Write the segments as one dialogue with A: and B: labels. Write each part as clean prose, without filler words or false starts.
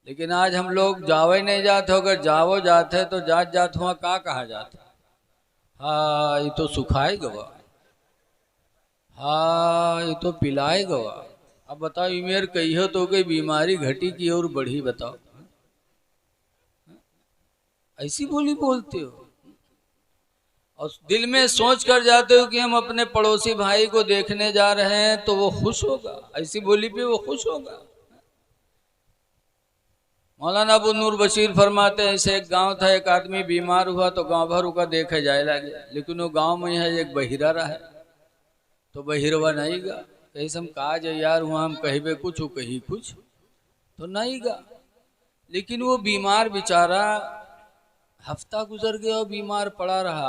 A: लेकिन आज हम लोग जावे नहीं जाते, अगर जावो जाते तो जात जात हुआ का कहा जाता, हाँ ये तो सुखाए गवा, हाँ ये तो पिलाए गवा। अब बताओ इमेर कहियो तो कोई बीमारी घटी की और बढ़ी, बताओ ऐसी बोली बोलते हो और दिल में सोच कर जाते हो कि हम अपने पड़ोसी भाई को देखने जा रहे हैं तो वो खुश होगा, ऐसी बोली पे वो खुश होगा। मौलाना अबू नूर बशीर फरमाते हैं ऐसे एक गांव था, एक आदमी बीमार हुआ तो गांव भर का देखे जाए लगे, लेकिन वो गांव में है एक बहिरा रहा है, तो बहिरवा नहीं गा, कहीं से हम कहा जाए यार वहाँ हम कहीं कुछ हो कहीं कुछ तो नहीं गा। लेकिन वो बीमार बेचारा हफ्ता गुजर गया और बीमार पड़ा रहा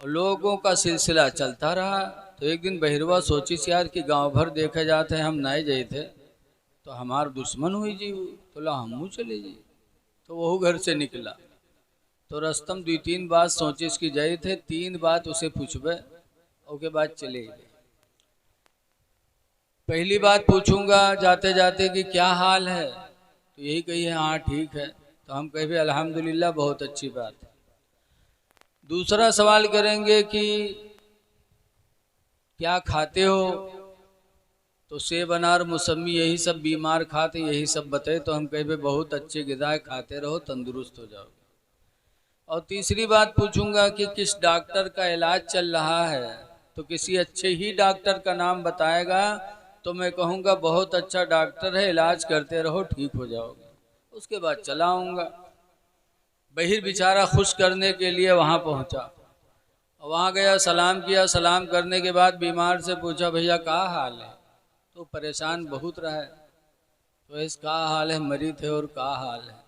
A: और लोगों का सिलसिला चलता रहा। तो एक दिन बहिरवा सोची से यार कि गांव भर देखे जाते हैं हम नहीं गए थे तो हमार दुश्मन हुई जी, तो ला हम चले जी, तो वह घर से निकला तो रस्तम 2-3 बात सोचे इसकी जाए थे, 3 बात उसे पूछबे उसके बाद चले गए। पहली बात पूछूंगा जाते जाते कि क्या हाल है, तो यही कहिए हाँ ठीक है, तो हम कहे अल्हम्दुलिल्लाह बहुत अच्छी बात है। दूसरा सवाल करेंगे कि क्या खाते हो, तो सेब अनार मौसमी यही सब बीमार खाते यही सब बताए, तो हम कहे बहुत अच्छे ग़िज़ाएं खाते रहो तंदुरुस्त हो जाओगे। और तीसरी बात पूछूंगा कि किस डॉक्टर का इलाज चल रहा है, तो किसी अच्छे ही डॉक्टर का नाम बताएगा तो मैं कहूँगा बहुत अच्छा डॉक्टर है, इलाज करते रहो ठीक हो जाओगे। उसके बाद चला आऊँगा। बहिर बेचारा खुश करने के लिए वहाँ पहुँचा, वहाँ गया सलाम किया, सलाम करने के बाद बीमार से पूछा भैया क्या हाल है, तो परेशान बहुत रहा है, तो इस का हाल है मरी थे और का हाल है,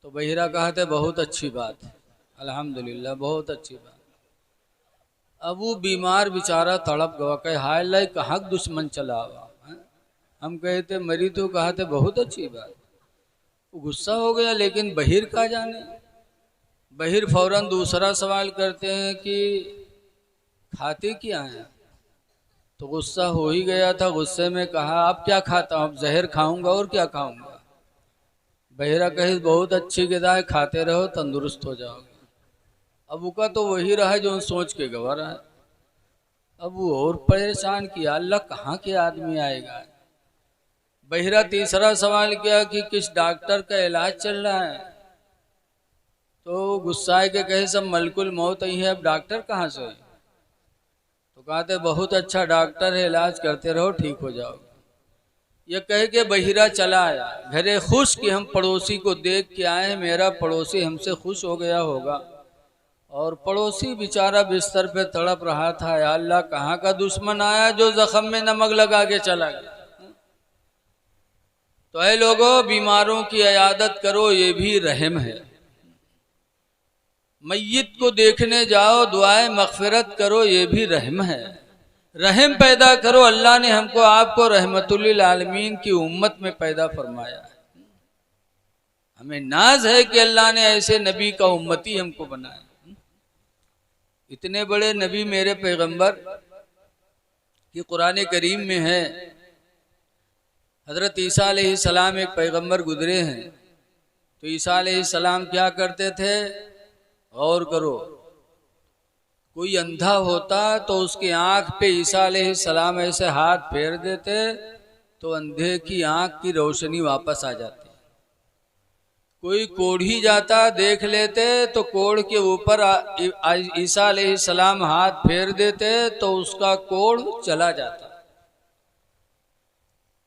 A: तो बहिरा कहा थे बहुत अच्छी बात है अल्हम्दुलिल्लाह बहुत अच्छी बात। अब वो बीमार बेचारा तड़प गवा, कहे हाय लाई कहाँ दुश्मन चला हुआ, हम कहे थे मरी, तो कहा थे बहुत अच्छी बात। वो गुस्सा हो गया, लेकिन बहिर का जाने, बहिर फौरन दूसरा सवाल करते हैं कि खाते क्या हैं, तो गुस्सा हो ही गया था, गुस्से में कहा अब क्या खाता हूँ, अब जहर खाऊंगा और क्या खाऊंगा। बहिरा कहे बहुत अच्छी ग़िज़ा खाते रहो तंदुरुस्त हो जाओगे। अब उसका तो वही रहा है जो सोच के गवा रहा है। अब वो और परेशान किया, अल्लाह कहाँ के आदमी आएगा। बहिरा तीसरा सवाल किया कि किस डॉक्टर का इलाज चल रहा है, तो गुस्साए के कहे सब मलकुल मौत ही है, अब डॉक्टर कहाँ से, तो कहते बहुत अच्छा डॉक्टर है, इलाज करते रहो ठीक हो जाओगे। ये कह के बहिरा चला आया घरे खुश कि हम पड़ोसी को देख के आए, मेरा पड़ोसी हमसे खुश हो गया होगा। और पड़ोसी बेचारा बिस्तर पे तड़प रहा था, या अल्लाह कहाँ का दुश्मन आया जो जख्म में नमक लगा के चला गया। तो ऐ लोगों बीमारों की इयादत करो, ये भी रहम है। मय्यत को देखने जाओ दुआए मगफिरत करो, ये भी रहम है। रहम पैदा करो, अल्लाह ने हमको आपको रहमतुल्लिल आलमीन की उम्मत में पैदा फरमाया है। हमें नाज है कि अल्लाह ने ऐसे नबी का उम्मती हमको बनाया। इतने बड़े नबी मेरे पैगंबर कि कुरान करीम में है, हजरत ईसा अलैहिस्सलाम एक पैगंबर गुजरे हैं, तो ईसा अलैहिस्सलाम क्या करते थे, और करो कोई अंधा होता तो उसकी आंख पे ईसा अलैहिस्सलाम ऐसे हाथ फेर देते तो अंधे की आंख की रोशनी वापस आ जाती। कोई कोढ़ी जाता देख लेते तो कोढ़ के ऊपर ईसा अलैहिस्सलाम हाथ फेर देते तो उसका कोढ़ चला जाता।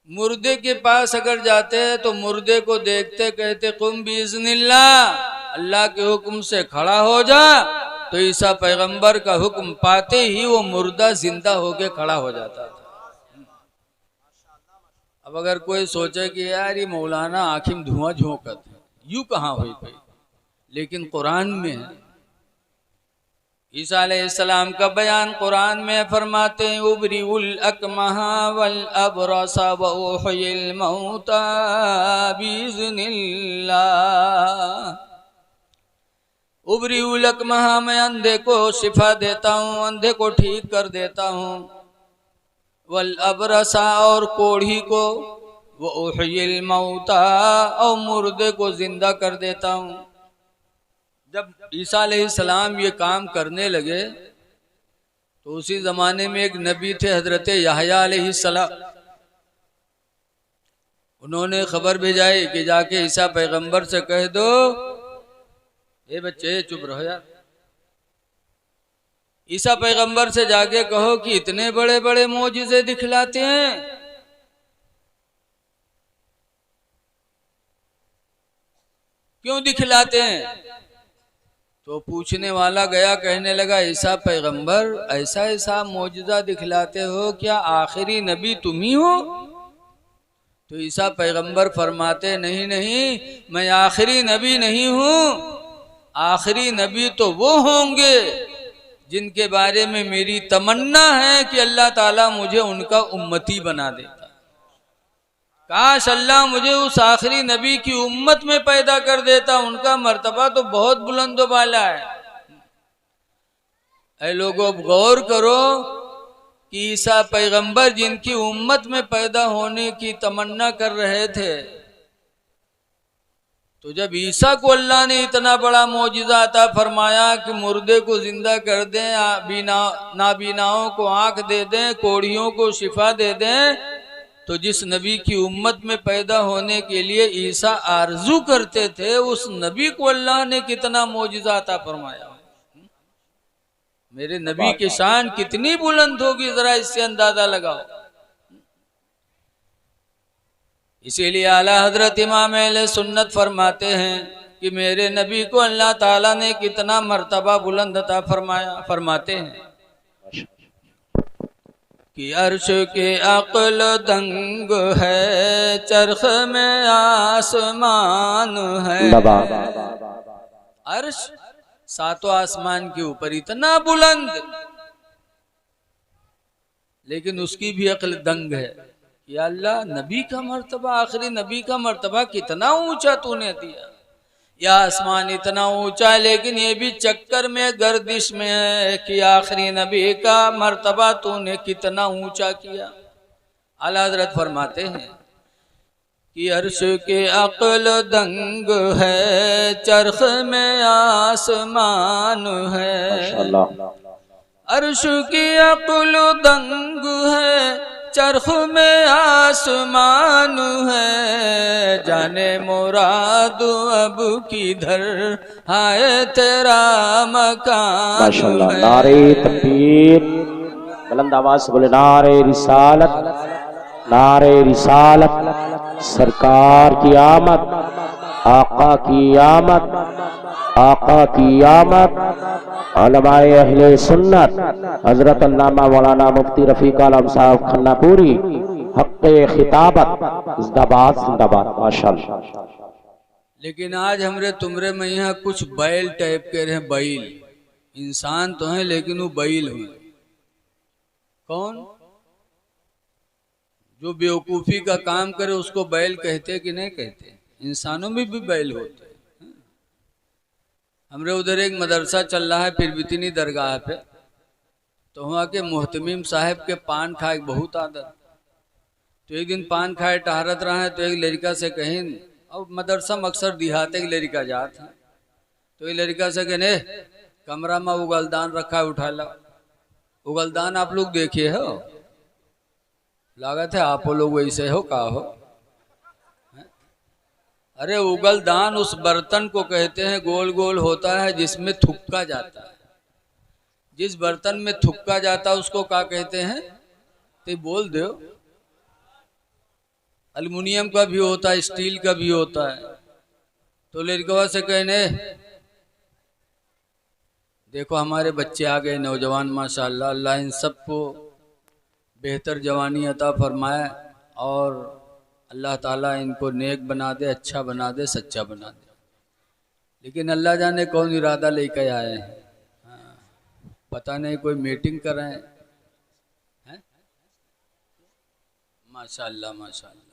A: मुर्दे के पास अगर जाते तो मुर्दे को देखते कहते कुम बिइज़्निल्लाह, अल्लाह के हुक्म से खड़ा हो जा, तो ईसा पैगंबर का हुक्म पाते ही वो मुर्दा जिंदा होके खड़ा हो जाता था। अब अगर कोई सोचे कि यार ये मौलाना आँखी में धुआं झोंकत है, यूं कहाँ हुई भाई, लेकिन कुरान में है। ईसा अलैहिस्सलाम का बयान कुरान में फरमाते हैं उबरीउल अकमहा वल अबरसा व उहयिल मौता बिइज़्निल्लाह। उबरीउल अकमहा, मैं अंधे को शिफा देता हूँ, अंधे को ठीक कर देता हूँ। वल अबरसा, और कोढ़ी को, व उहयिल मौता, और मुर्दे को जिंदा कर देता हूँ। जब ईसा अलैहिस्सलाम ये काम करने लगे तो उसी जमाने में एक नबी थे हजरत यहया अलैहिस्सलाम। उन्होंने खबर भेजाई कि जाके ईसा पैगंबर से कह दो, ए बच्चे चुप रहो यार, ईसा पैगंबर से जाके कहो कि इतने बड़े बड़े मोजिज़े दिखलाते हैं, क्यों दिखलाते हैं? तो पूछने वाला गया, कहने लगा ईसा पैगंबर ऐसा ऐसा मोजिज़ा दिखलाते हो, क्या आखिरी नबी तुम ही हो? तो ईसा पैगंबर फरमाते नहीं नहीं, मैं आखिरी नबी नहीं हूँ, आखिरी नबी तो वो होंगे जिनके बारे में मेरी तमन्ना है कि अल्लाह ताला मुझे उनका उम्मती बना देता। काश अल्लाह मुझे उस आखिरी नबी की उम्मत में पैदा कर देता, उनका मर्तबा तो बहुत बुलंद वाला है। ऐ लोगों गौर करो कि ईसा पैगंबर जिनकी उम्मत में पैदा होने की तमन्ना कर रहे थे, तो जब ईसा को अल्लाह ने इतना बड़ा मौजिज़ा अता फरमाया कि मुर्दे को जिंदा कर दें, नाबीनाओं को आंख दे दें, कोढ़ियों को शिफा दे दें, तो जिस नबी की उम्मत में पैदा होने के लिए ईसा आरजू करते थे, उस नबी को अल्लाह ने कितना मौजिज़ा अता फरमाया। मेरे नबी की शान कितनी बुलंद होगी, जरा इससे अंदाजा लगाओ। इसीलिए आला हजरत इमाम अहले सुन्नत फरमाते हैं कि मेरे नबी को अल्लाह ताला ने कितना मर्तबा बुलंद अता फरमाया। फरमाते हैं कि अर्श के अक्ल दंग है, चरख में आसमान है। अर्श सातों आसमान के ऊपर इतना बुलंद, लेकिन उसकी भी अक्ल दंग है। या अल्लाह, नबी का मर्तबा, आखिरी नबी का मर्तबा कितना ऊंचा तूने दिया। या आसमान इतना ऊंचा है, लेकिन ये भी चक्कर में, गर्दिश में है कि आखिरी नबी का मर्तबा तूने कितना ऊंचा किया। आला हज़रत फरमाते हैं कि अर्श के अक्ल दंग है, चरख में आसमान है। अर्श की अक्ल दंग है, चरख में आसमान है। जाने मुराद अब किधर है तेरा मकान।
B: माशाअल्लाह, नारे तकबीर, बुलंद आवाज से बोले नारे रिसालत, नारे रिसालत। सरकार की आमद, आका की आमद, आका की आमद। उलमाए अहले सुन्नत हजरत अल्लामा मौलाना मुफ्ती रफीक आलम साहब खन्नापुरी हक़्क़े खिताबत जिंदाबाद जिंदाबाद। माशाअल्लाह।
A: लेकिन आज हमरे तुमरे में यहाँ कुछ बैल टाइप के रहे, बैल। इंसान तो है लेकिन वो बैल हुए। कौन? जो बेवकूफ़ी का काम करे उसको बैल कहते कि नहीं कहते? इंसानों में भी बैल होते। हमरे उधर एक मदरसा चल रहा है पीरबितनी दरगाह पे, तो वहाँ के मोहतमीम साहब के पान खाए बहुत आदत। तो एक दिन पान खाए टहरत रहा है, तो एक लड़का से कहीं, और मदरसा में अक्सर देहात एक लड़का जात है, तो एक लड़का से कहने कमरा में उगलदान रखा है, उठा ला। उगलदान आप लोग देखे हो? लागत है आप लोग वैसे हो का हो? अरे उगलदान उस बर्तन को कहते हैं, गोल गोल होता है जिसमें थुक्का जाता है। जिस बर्तन में थुक्का जाता है उसको क्या कहते हैं? तो बोल दो। एल्युमिनियम का भी होता है, स्टील का भी होता है। तो लड़कवा से कहने देखो हमारे बच्चे आ गए नौजवान, माशाअल्लाह, अल्लाह इन सबको बेहतर जवानी अता फरमाए और अल्लाह ताला इनको नेक बना दे, अच्छा बना दे, सच्चा बना दे। लेकिन अल्लाह जाने कौन इरादा लेकर आए हैं। पता नहीं कोई मीटिंग कर रहे हैं। माशाअल्लाह माशाअल्लाह,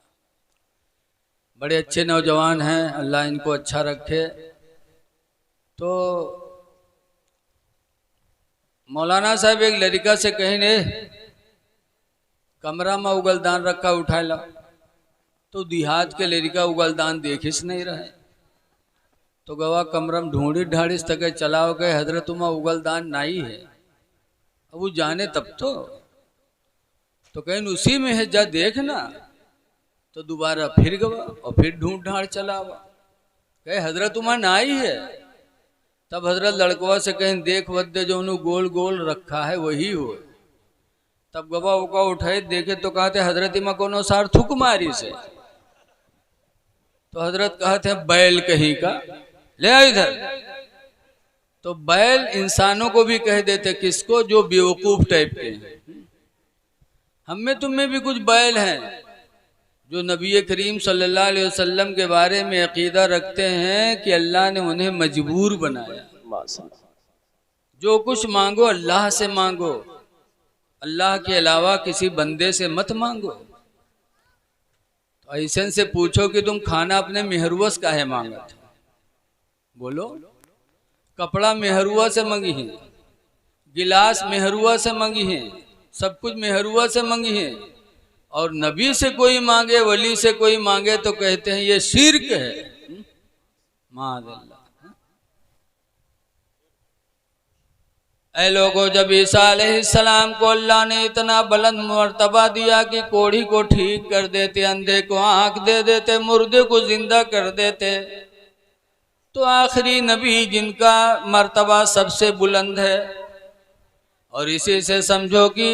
A: बड़े अच्छे नौजवान हैं, अल्लाह इनको अच्छा रखे। तो मौलाना साहब एक लड़का से कहीं ने कमरा में उगलदान रखा, उठा ला। तो देहात के लड़का उगलदान देखिस नहीं रहे, तो गवा कमरम ढूंढी ढाड़िस तक चलाओ गए हजरत उमा उगलदान नाई है। अब वो जाने तब तो कहीं उसी में है, जा देखना। तो दोबारा फिर गवा और फिर ढूंढ ढाड़ चलावा, कहे हजरत उमा नाई है। तब हजरत लड़कवा से कहीं देख वद्दे जो उन्होंने गोल गोल रखा है वही हो। तब गवा उका उठाए देखे तो कहते हजरत इमा कोनो सार थुक मारी से। तो हजरत कहते हैं बैल कहीं का, ले आ इधर। तो बैल इंसानों को भी कह देते, किसको, जो बेवकूफ टाइप के हैं। हम में तुम में भी कुछ बैल हैं जो नबी करीम सल्लल्लाहु अलैहि वसल्लम के बारे में अकीदा रखते हैं कि अल्लाह ने उन्हें मजबूर बनाया। जो कुछ मांगो अल्लाह से मांगो, अल्लाह के अलावा किसी बंदे से मत मांगो। तो ऐसे से पूछो कि तुम खाना अपने मेहरुआ काहे मांगा था, बोलो। कपड़ा मेहरुआ से मंगी है, गिलास मेहरुआ से मंगी है, सब कुछ मेहरुआ से मंगी है। और नबी से कोई मांगे, वली से कोई मांगे तो कहते हैं ये शिर्क है। माअल्लाह। ऐ लोगों, जब ईसा अलैहिस्सलाम को अल्लाह ने इतना बुलंद मर्तबा दिया कि कोढ़ी को ठीक कर देते, अंधे को आंख दे देते, मुर्दे को जिंदा कर देते, तो आखिरी नबी जिनका मर्तबा सबसे बुलंद है। और इसी से समझो कि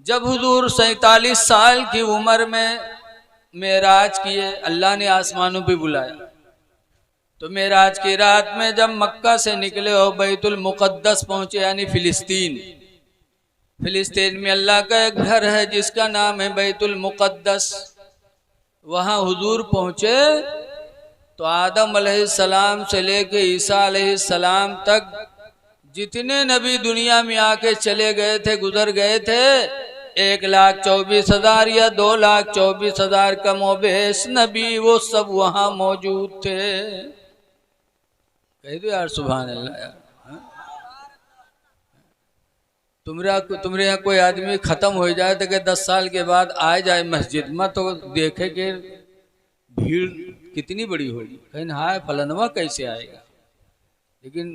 A: जब हुजूर 47 साल की उम्र में मेराज किए, अल्लाह ने आसमानों पे बुलाया। तो मेराज की रात में जब मक्का से निकले और बैतुल मुक़द्दस पहुंचे, यानी फिलिस्तीन। फिलिस्तीन में अल्लाह का एक घर है जिसका नाम है बैतुल मुक़द्दस। वहाँ हुजूर पहुंचे तो आदम अलैहिस्सलाम से लेके ईसा अलैहिस्सलाम तक जितने नबी दुनिया में आके चले गए थे, गुजर गए थे, 1,24,000 या 2,24,000 कमोबेश नबी वो सब वहाँ मौजूद थे। कह दो यार सुभान अल्लाह यार। तुम्हारे यहाँ कोई आदमी खत्म हो जाए तो 10 साल के बाद आ जाए मस्जिद में, तो देखे कि भीड़ कितनी बड़ी होगी, कहीं हाय फलनवा कैसे आएगा। लेकिन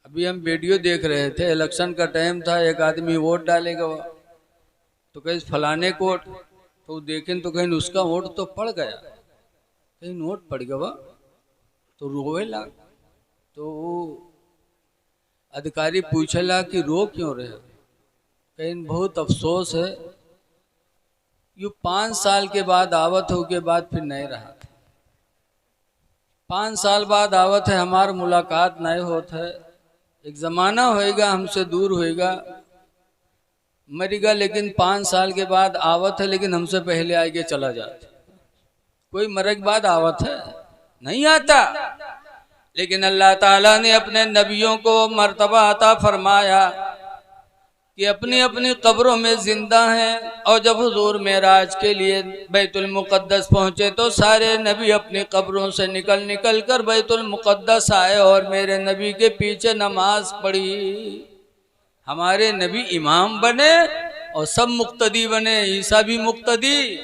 A: अभी हम वीडियो देख रहे थे, इलेक्शन का टाइम था, एक आदमी वोट डालेगा तो कहीं फलाने को वोट, तो देखें तो कहीं उसका वोट तो पड़ गया, कहीं नोट पड़ गया तो रोवे लगा। तो वो अधिकारी पूछेला कि रो क्यों रहे, कहीं बहुत अफसोस है, यू 5 साल के बाद आवत हो के बाद फिर नहीं रहा था। 5 साल बाद आवत है, हमार मुलाकात नहीं होता है, एक ज़माना होएगा हमसे दूर होएगा, मरेगा, लेकिन 5 साल के बाद आवत है, लेकिन हमसे पहले आगे चला जाता। कोई मरे के बाद आवत है नहीं आता। लेकिन अल्लाह ताला ने अपने नबियों को मर्तबा अता फरमाया कि अपनी अपनी कब्रों में जिंदा हैं। और जब हुजूर मेराज के लिए बैतुल मुक़द्दस पहुंचे तो सारे नबी अपनी कब्रों से निकल निकल कर बैतुल मुक़द्दस आए और मेरे नबी के पीछे नमाज पढ़ी। हमारे नबी इमाम बने और सब मुक्तदी बने, ईसा भी मुक्तदी।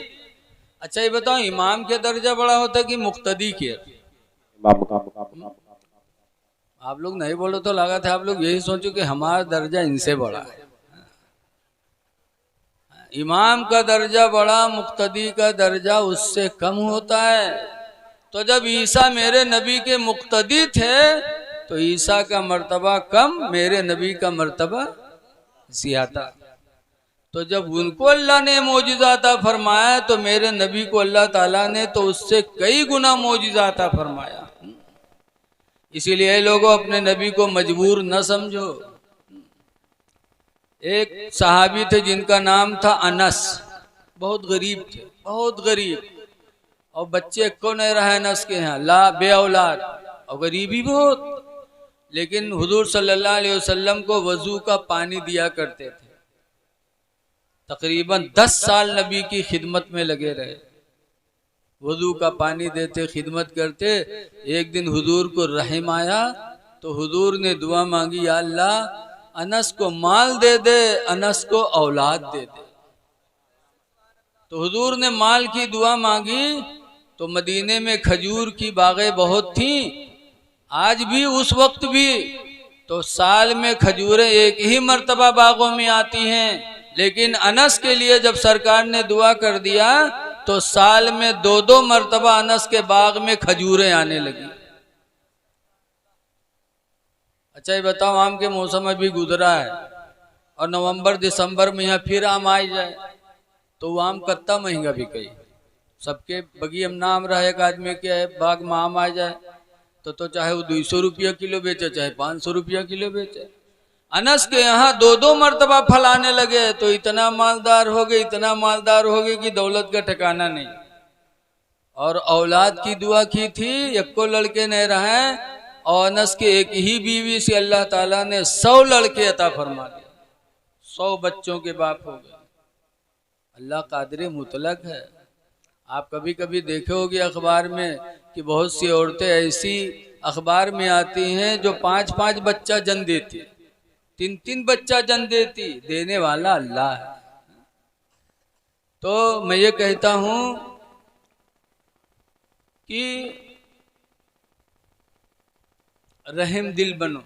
A: अच्छा ये बताओ, इमाम के दर्जा बड़ा होता है कि मुक्तदी के? आप लोग नहीं बोलो तो लगा था आप लोग यही सोचो कि हमारा दर्जा इनसे बड़ा है। इमाम का दर्जा बड़ा, मुक्तदी का दर्जा उससे कम होता है। तो जब ईसा मेरे नबी के मुक्तदी थे तो ईसा का मर्तबा कम, मेरे नबी का मर्तबा ज्यादा। तो जब उनको अल्लाह ने मोजिज़ाता फरमाया तो मेरे नबी को अल्लाह ताला ने तो उससे कई गुना मोजिज़ाता फरमाया। इसीलिए लोगों अपने नबी को मजबूर न समझो। एक सहाबी थे जिनका नाम था अनस, बहुत गरीब थे, बहुत गरीब, और बच्चे को नहीं रहा अनस के यहाँ, ला बे औलाद और गरीबी बहुत। लेकिन हुजूर सल्लल्लाहु अलैहि वसल्लम को वजू का पानी दिया करते थे। तकरीबन 10 साल नबी की खिदमत में लगे रहे, वजू का पानी देते, खिदमत करते। एक दिन हुजूर को रहम आया तो हुजूर ने दुआ मांगी, या अल्लाह अनस को माल दे दे, अनस को औलाद दे दे। तो हुजूर ने माल की दुआ मांगी तो मदीने में खजूर की बागें बहुत थी, आज भी उस वक्त भी तो साल में खजूरें एक ही मर्तबा बागों में आती हैं, लेकिन अनस के लिए जब सरकार ने दुआ कर दिया तो साल में 2-2 मर्तबा अनस के बाग में खजूरें आने लगी। अच्छा ये बताओ, आम के मौसम अभी गुजरा है और नवंबर दिसंबर में यहाँ फिर आम आ जाए तो वो आम कत्ता महंगा बिके। सबके बगी हम नाम रहा एक आदमी के बाग में आम आ जाए तो चाहे वो 200 रुपया किलो बेचे चाहे 500 रुपया किलो बेचे। अनस के यहाँ 2-2 मर्तबा फल आने लगे तो इतना मालदार हो गए, इतना मालदार हो गए कि दौलत का ठिकाना नहीं। और औलाद की दुआ की थी, एक को लड़के नहीं रहे और अनस के एक ही बीवी से अल्लाह ताला ने 100 लड़के अता फरमा दिए, 100 बच्चों के बाप हो गए। अल्लाह कादिर मुतलक है। आप कभी कभी देखे होगे अखबार में कि बहुत सी औरतें ऐसी अखबार में आती हैं जो 5-5 बच्चा जन्म देती, 3-3 बच्चा जन्म देती, देने वाला अल्लाह है। तो मैं ये कहता हूं कि रहम दिल बनो,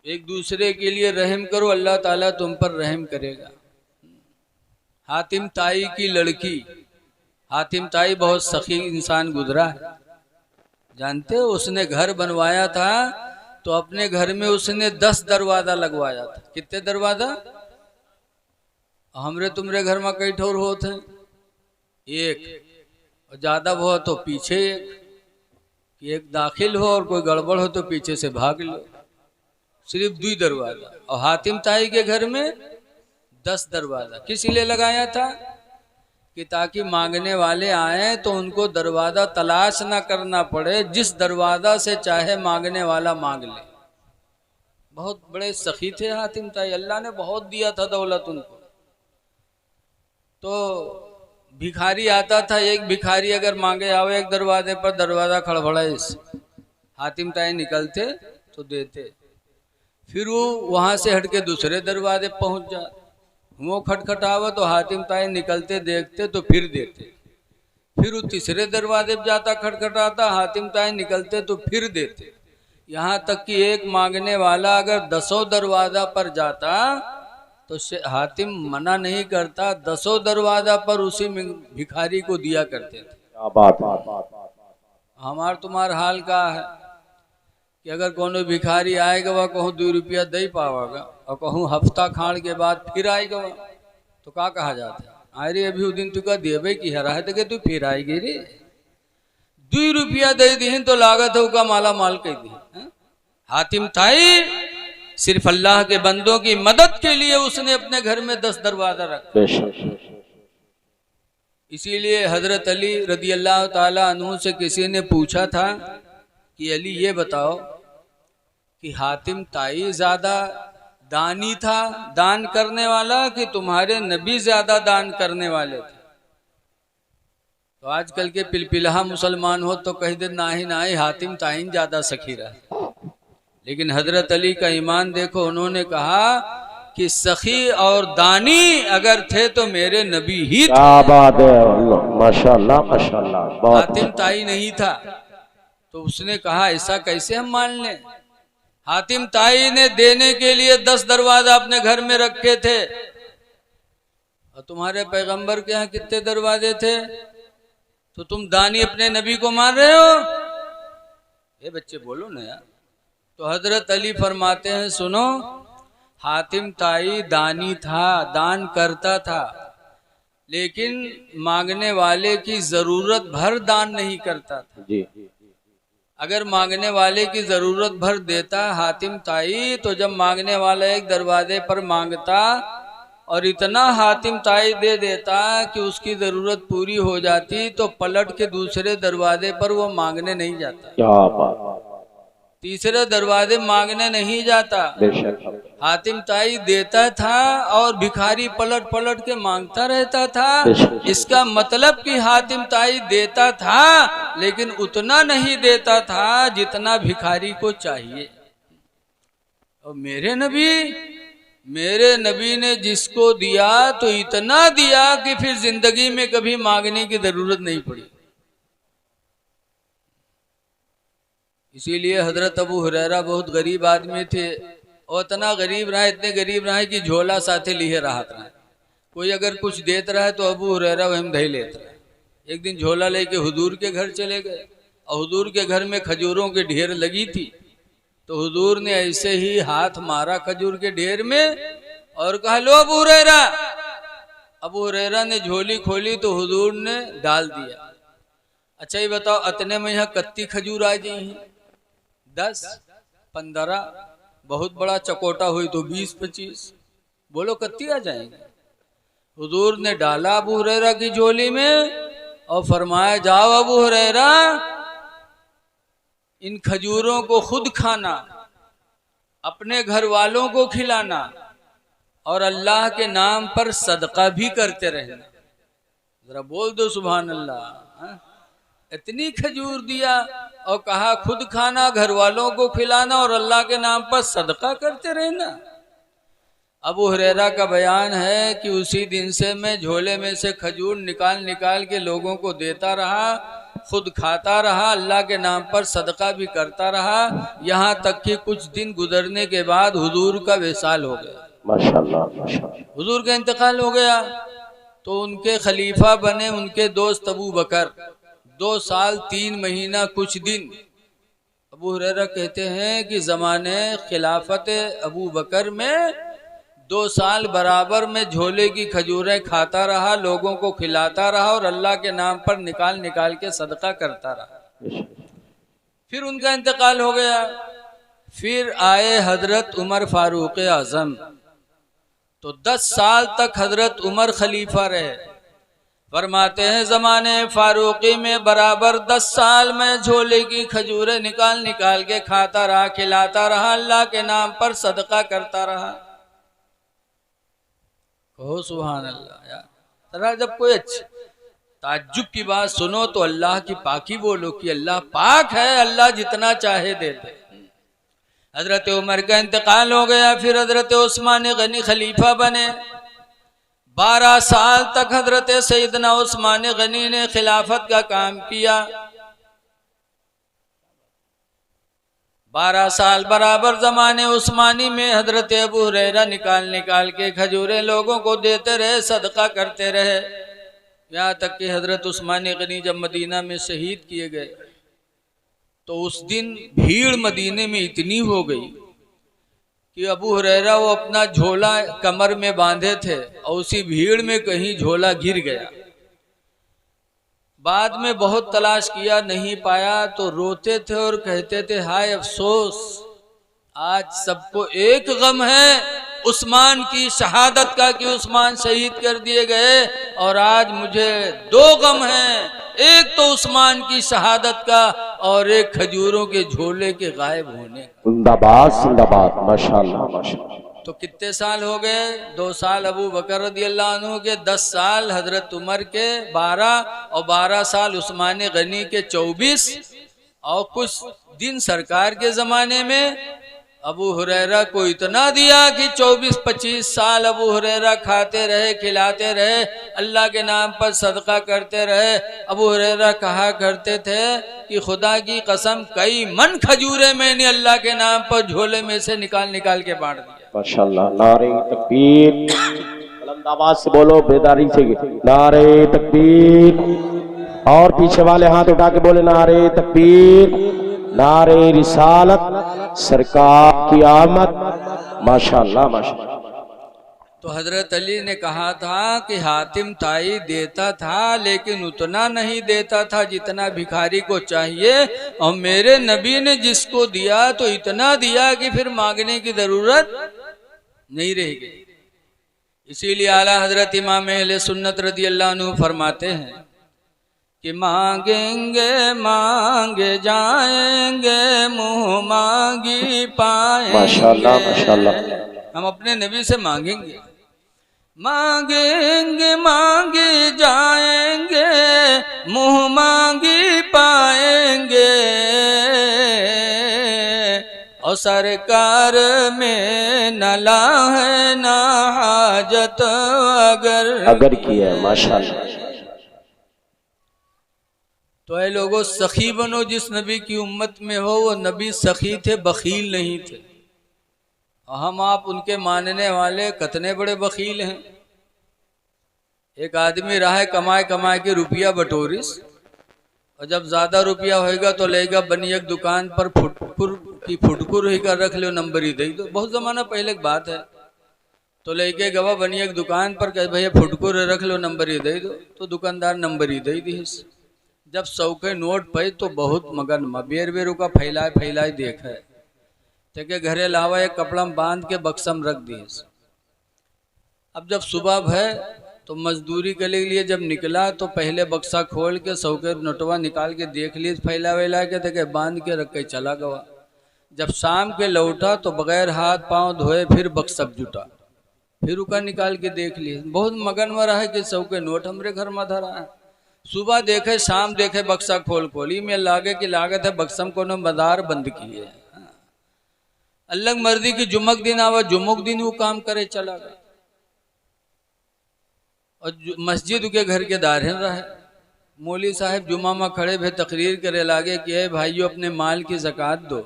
A: एक दूसरे के लिए रहम करो, अल्लाह ताला तुम पर रहम करेगा। हातिम ताई की लड़की, हातिम ताई बहुत सखी इंसान गुजरा है, जानते हो। उसने घर बनवाया था तो अपने घर में उसने 10 दरवाजा लगवाया था। कितने दरवाजा? हमरे तुमरे घर में कई ठोर होते हैं, एक, और ज्यादा हो तो पीछे एक दाखिल हो और कोई गड़बड़ हो तो पीछे से भाग लो। सिर्फ 2 दरवाजा। और हातिम ताई के घर में 10 दरवाजा। किस लिए लगाया था? कि ताकि मांगने वाले आए तो उनको दरवाजा तलाश ना करना पड़े, जिस दरवाजा से चाहे मांगने वाला मांग ले। बहुत बड़े सखी थे हातिम ताई, अल्लाह ने बहुत दिया था दौलत उनको। तो भिखारी आता था, एक भिखारी अगर मांगे आवे एक दरवाजे पर, दरवाजा खड़बड़ाए, हातिम ताई निकलते तो देते। फिर वो वहां से हटके दूसरे दरवाजे पहुंच जाते, वो खटखटावा तो हातिम ताई निकलते देखते तो फिर देते। फिर वो तीसरे दरवाजे पे जाता खटखटाता, हातिम ताई निकलते तो फिर देते। यहाँ तक कि एक मांगने वाला अगर 10 दरवाजा पर जाता तो हातिम मना नहीं करता, 10 दरवाजा पर उसी भिखारी को दिया करते थे।
B: क्या बात।
A: हमार तुम्हार हाल का है कि अगर कोनो भिखारी आएगा वह कहूँ 2 रुपया दे पावागा और कहूँ हफ्ता खाड़ के बाद फिर आएगा वह, तो क्या कहा जाता है? अरे अभी उस दिन तू का देवे की हरा है तो तू फिर आएगी रे, 2 रुपया दे दी तो लागत है का माला माल कह दी। हातिम ताई सिर्फ अल्लाह के बंदों की मदद के लिए उसने अपने घर में 10 दरवाजा रखा। इसीलिए हजरत अली रदी अल्लाह ताला अन्हु से किसी ने पूछा था कि अली ये बताओ कि हातिम ताई ज्यादा दानी था, दान करने वाला, कि तुम्हारे नबी ज्यादा दान करने वाले थे? तो आजकल के पिलपिलहा मुसलमान हो तो कह दे ना ही हातिम ताई ज्यादा सखी रहा। लेकिन हजरत अली का ईमान देखो, उन्होंने कहा कि सखी और दानी अगर थे तो मेरे नबी ही थे।
B: क्या बात है, माशाल्लाह माशाल्लाह।
A: हातिम ताई नहीं था तो उसने कहा ऐसा कैसे हम मान लें? हातिम ताई ने देने के लिए 10 दरवाजा अपने घर में रखे थे, और तुम्हारे पैगंबर के यहाँ कितने दरवाजे थे? तो तुम दानी अपने नबी को मान रहे हो? ये बच्चे बोलो ना यार। तो हजरत अली फरमाते हैं, सुनो, हातिम ताई दानी था, दान करता था, लेकिन मांगने वाले की जरूरत भर दान नहीं करता था जी। अगर मांगने वाले की जरूरत भर देता हातिम ताई, तो जब मांगने वाला एक दरवाजे पर मांगता और इतना हातिम ताई दे देता कि उसकी जरूरत पूरी हो जाती, तो पलट के दूसरे दरवाजे पर वो मांगने नहीं जाता।
B: क्या बात।
A: तीसरे दरवाजे मांगने नहीं जाता। हातिम ताई देता था और भिखारी पलट पलट के मांगता रहता था। इसका मतलब कि हातिम ताई देता था लेकिन उतना नहीं देता था जितना भिखारी को चाहिए। और मेरे नबी मेरे नबी ने जिसको दिया तो इतना दिया कि फिर जिंदगी में कभी मांगने की जरूरत नहीं पड़ी। इसीलिए हजरत अबू हुरैरा बहुत गरीब आदमी थे और इतना गरीब रहा, इतने गरीब रहा कि झोला साथे लिए राहत रहा। कोई अगर कुछ देता रहा तो अबू हुरैरा वह दही लेता रहा। एक दिन झोला लेके हुजूर के घर चले गए और हुजूर के घर में खजूरों की ढेर लगी थी। तो हुजूर ने ऐसे ही हाथ मारा खजूर के ढेर में और कहा, लो अबू हुरैरा। अबू हुरैरा ने झोली खोली तो हुजूर ने डाल दिया। अच्छा ये बताओ, अतने में यहाँ कत्ती खजूर आ गई हैं, 10, 15, बहुत बड़ा चकोटा हुई तो 20, 25, बोलो कत्ती आ जाएंगे। हुजूर ने डाला अबू हुरैरा की झोली में और फरमाया, जाओ अबू हुरैरा, इन खजूरों को खुद खाना, अपने घर वालों को खिलाना और अल्लाह के नाम पर सदका भी करते रहना। जरा बोल दो सुभान अल्लाह। इतनी खजूर दिया और कहा खुद खाना, घर वालों को खिलाना और अल्लाह के नाम पर सदका करते रहना। अबू हुरैरा का बयान है कि उसी दिन से मैं झोले में से खजूर निकाल निकाल के लोगों को देता रहा, खुद खाता रहा, अल्लाह के नाम पर सदका भी करता रहा, यहाँ तक कि कुछ दिन गुजरने के बाद हुजूर का विसाल हो गया।
B: माशाल्लाह माशाल्लाह।
A: हुजूर का इंतकाल हो गया तो उनके खलीफा बने उनके दोस्त अबू बकर। 2 साल 3 महीना कुछ दिन। अबू हुरैरा कहते हैं कि ज़माने खिलाफत अबू बकर में 2 साल बराबर में झोले की खजूरें खाता रहा, लोगों को खिलाता रहा और अल्लाह के नाम पर निकाल निकाल के सदका करता रहा। फिर उनका इंतकाल हो गया। फिर आए हजरत उमर फारूक आजम, तो 10 साल तक हजरत उमर खलीफा रहे। फरमाते हैं ज़माने फारूकी में बराबर 10 साल में झोले की खजूरें निकाल निकाल के खाता रहा, खिलाता रहा, अल्लाह के नाम पर सदका करता रहा। कहो सुभान अल्लाह। यार जरा जब कोई अच्छी ताज्जुब की बात सुनो तो अल्लाह की पाकी बोलो कि अल्लाह पाक है, अल्लाह जितना चाहे दे दे। हजरत उमर का इंतकाल हो गया। फिर हजरत उस्मान गनी खलीफा बने। 12 साल तक हजरत सैयदना उस्मान गनी ने खिलाफत का काम किया। 12 साल बराबर ज़माने उस्मानी में हजरत अबू हुरैरा निकाल निकाल के खजूरें लोगों को देते रहे, सदका करते रहे, यहाँ तक कि हजरत उस्मान गनी जब मदीना में शहीद किए गए तो उस दिन भीड़ मदीने में इतनी हो गई कि अबू हुरैरा वो अपना झोला कमर में बांधे थे और उसी भीड़ में कहीं झोला गिर गया। बाद में बहुत तलाश किया, नहीं पाया तो रोते थे और कहते थे, हाय अफसोस, आज सबको एक गम है उस्मान की शहादत का कि उस्मान शहीद कर दिए गए, और आज मुझे 2 गम हैं, एक तो उस्मान की शहादत का और एक खजूरों के झोले के गायब होने का।
B: जिंदाबाद जिंदाबाद, माशाल्लाह माशाल्लाह।
A: तो कितने साल हो गए? 2 साल अबू बकर रदियल्लाहु अन्हु के, 10 साल हजरत उमर के 12 और 12 साल उस्मान गनी के 24 और कुछ दिन सरकार के ज़माने में अबू हुरैरा को इतना दिया कि 24-25 साल अबू हुरैरा खाते रहे, खिलाते रहे, अल्लाह के नाम पर सदका करते रहे। अबू हुरैरा कहा करते थे कि खुदा की कसम कई मन खजूरें मैंने अल्लाह के नाम पर झोले में से निकाल निकाल के बांट दिया।
B: माशाल्लाह। नारे तकबीर, बुलंद आवाज से बोलो, बेदारी से, नारे तकबीर। और पीछे वाले हाथ उठा के बोले, नारे तकबीर, नारे रिसालत, सरकार की आमद। माशाल्लाह माशाल्लाह।
A: तो हजरत अली ने कहा था कि हातिम ताई देता था लेकिन उतना नहीं देता था जितना भिखारी को चाहिए, और मेरे नबी ने जिसको दिया तो इतना दिया कि फिर मांगने की जरूरत नहीं रहेगी। इसीलिए आला हजरत इमाम अहले सुन्नत रदियल्लाहु अन्हु फरमाते हैं कि मांगेंगे मांगे जाएंगे, मुँह मांगी पाएंगे।
B: माशाल्लाह माशाल्लाह।
A: हम अपने नबी से मांगेंगे, मांगेंगे मांगे जाएंगे, मुँह मांगी पाएंगे, और और सरकार में न लाहे ना हाजत
B: अगर किया है, माशाल्लाह।
A: तो ऐ लोगों सखी बनो, जिस नबी की उम्मत में हो वो नबी सखी थे, बखील नहीं थे। हम आप उनके मानने वाले कितने बड़े बखील हैं। एक आदमी रहा कमाए कमाए के रुपया बटोरिस, और जब ज्यादा रुपया होएगा तो लेगा बनी एक दुकान पर फुटकुर ही कर रख लो, नंबर ही दे दो। बहुत जमाना पहले की बात है। तो लेके गवा बनी एक दुकान पर कहे भैया फुटकुर रख लो, नंबर ही दे दो। तो दुकानदार नंबर ही दे दी। जब 100 के नोट पे तो बहुत मगन बेर बेरू का फैलाए फैलाए देखा है, ते घरे लावा एक कपड़ा में बांध के बक्सम रख दिए। अब जब सुबह भय तो मजदूरी के लिए जब निकला तो पहले बक्सा खोल के 100 के नोटवा निकाल के देख लिए, फैला वैला के देखे बांध के रख के चला गवा। जब शाम के लौटा तो बगैर हाथ पांव धोए फिर बक्सा जुटा, फिर उका निकाल के देख लिए। बहुत मगन में रहा कि 100 के नोट हमरे घर में धरा है। सुबह देखे शाम देखे बक्सा खोल खोली में लागे कि लागत है बक्सम को मदार बंद किए। अल्लाह मर्दी की जुमक दिन आवा, जुमक दिन वो काम करे चला गया। और मस्जिद के घर के दारहन रहे। मौली साहब जुमा में खड़े भे तकरीर करे लागे कि ए भाइयों अपने माल की ज़कात दो।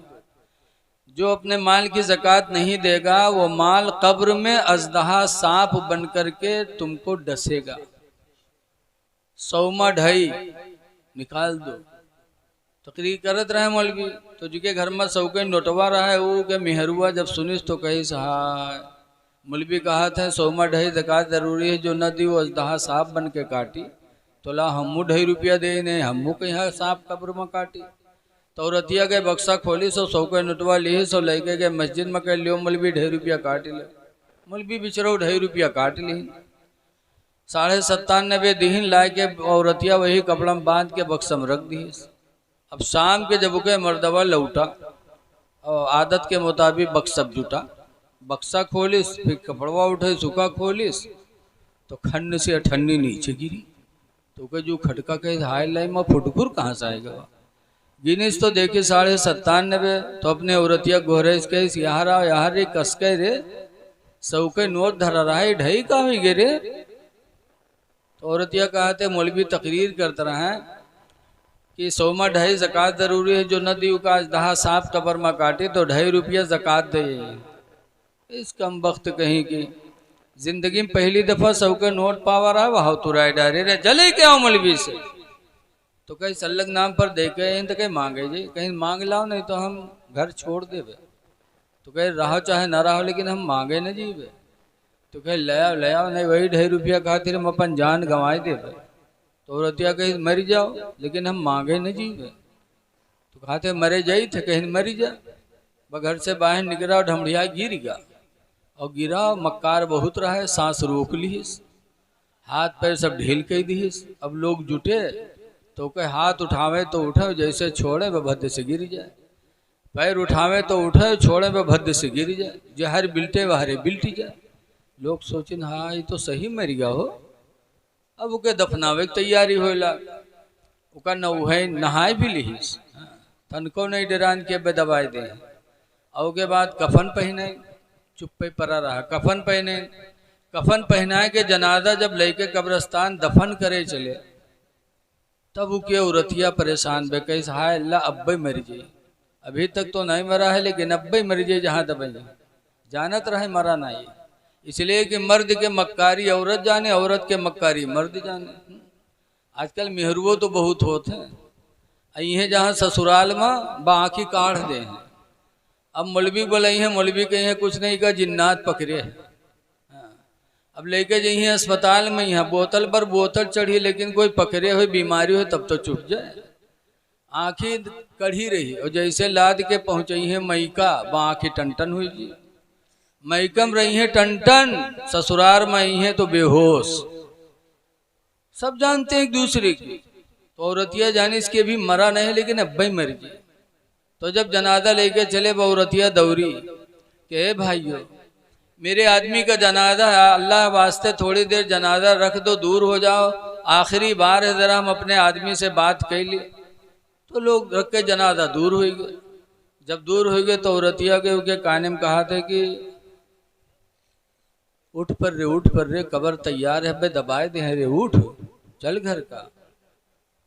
A: जो अपने माल की ज़कात नहीं देगा वो माल कब्र में अजदहा सांप बन करके तुमको डसेगा। 100 ढाई निकाल दो। तकरीर करत रहे मौलवी। तो जिके घर में 100 के नोटवा रहा है वो के मेहरुआ जब सुनिस तो कही सहाय मौलवी कहा था 100 ढाई ज़कात जरूरी है, जो न दी वो अजदहा सांप बन के काटी। तो ला हमू 2.5 रुपया दे ने, हमू कहीं सांप कब्र में काटी। तो रतिया के बक्सा खोली 100 के नोटवा ली, सो लेके गए मस्जिद में कह लियो मौलवी 2.5 रुपया काट ले। मौलवी बिचरो 2.5 रुपया काट ली। 97.5 दीन ला के औरतिया वही कपड़ा में बांध के बक्सम रख दी। अब शाम के जब के मर्दवा लौटा और आदत के मुताबिक बक्सब जुटा, बक्सा खोलिस फिर कपड़वा उठे सूखा खोलिस तो खन्न से अठन्नी नीचे गिरी। तो के जो खटका कहे हाय लाई में फुटकुर कहाँ से आएगा। गिनीस तो देखे 97.5। तो अपने औरतिया गोहरेस कहे यहाँ रहा यहाँ रे कस के रे 100 के नोट धरा रहा है, ढई कहाँ ही गिरे। तो औरतिया कहते मौलवी तकरीर करते रहे कि 100 ढाई ज़कात जरूरी है, जो न दी का दहा सांप कबर में काटे तो 2.5 रुपया ज़कात दे। इस कम वक्त कहीं की जिंदगी में पहली दफा 100 के नोट पावा रहा वहां तो राय डारे रे जले क्या मौलवी से। तो कहीं सल्लग नाम पर देखे तो कहीं मांगे जी, कहीं मांग लाओ नहीं तो हम घर छोड़ देवे। तो कहे रहो चाहे ना रहो लेकिन हम मांगे न जीवे। तो कहे ले आओ नहीं वही 2.5 रुपया खातिर हम अपन जान गंवाए देवे। तो रतिया कहीं मर जाओ लेकिन हम मांगे न जीवे। तो कहते मरे जाई थे, कहीं मरी जा। घर से बाहर निकला और ढमढ़िया गिर गया और गिरा मक्कार बहुत रहा है, सांस रोक लीस, हाथ पैर सब ढील के दीस। अब लोग जुटे तो कहे हाथ उठावे तो उठे, जैसे छोड़े वह भद्द से गिर जाए। पैर उठावे तो उठे, छोड़े वह भद्द से गिर जाए। जहर बिल्टे वहरे बिल्टी जाए। लोग सोचिन हाँ ये तो सही मर गया हो। अब उके दफनावे की तैयारी होला। उका नौहे नहाए भी लीस, तनको नहीं डरान के बे दवाई दे। और के बाद कफन पहने, चुप्पे पड़ा रहा। कफन पहनाए के जनाजा जब लेके कब्रस्तान दफन करे चले तब उके औरतिया परेशान बे कैसे हाय अल्लाह अब्बे मर जाए। अभी तक तो नहीं मरा है लेकिन अब्बे मर जाए जहाँ दबे जानत रहे मरा नहीं। इसलिए कि मर्द के मक्कारी औरत जाने, औरत के मक्कारी मर्द जाने। आजकल मेहरुओ तो बहुत होते हैं। ये जहाँ ससुराल में बाकी काढ़ दे हैं। अब मौलवी बोले हैं, मौलवी कहीं है कुछ नहीं का जिन्नात पकड़े है। अब लेके जाइए अस्पताल में, यहाँ बोतल पर बोतल चढ़ी लेकिन कोई पकड़े हुए बीमारी हो तब तो छूट जाए। आँखी कढ़ी रही और जैसे लाद के पहुँची है मैका बाँखी टन हुई जी। मैकम रही है टन, ससुराल में आई है तो बेहोश। सब जानते हैं एक दूसरे की। तो औरतिया जाने इसके भी मरा नहीं लेकिन अब भाई मर गई। तो जब जनाजा लेके चले औरतिया दौरी के भाइयों मेरे आदमी का जनाजा है, अल्लाह वास्ते थोड़ी देर जनाजा रख दो, दूर हो जाओ, आखिरी बार है जरा हम अपने आदमी से बात कर लिए। तो लोग रख के जनाजा दूर हो गए। जब दूर हो गए तो औरतिया के उनके काने में कहा थे कि उठ पर रे कबर तैयार है बे दबाए दे रे उठ चल घर का।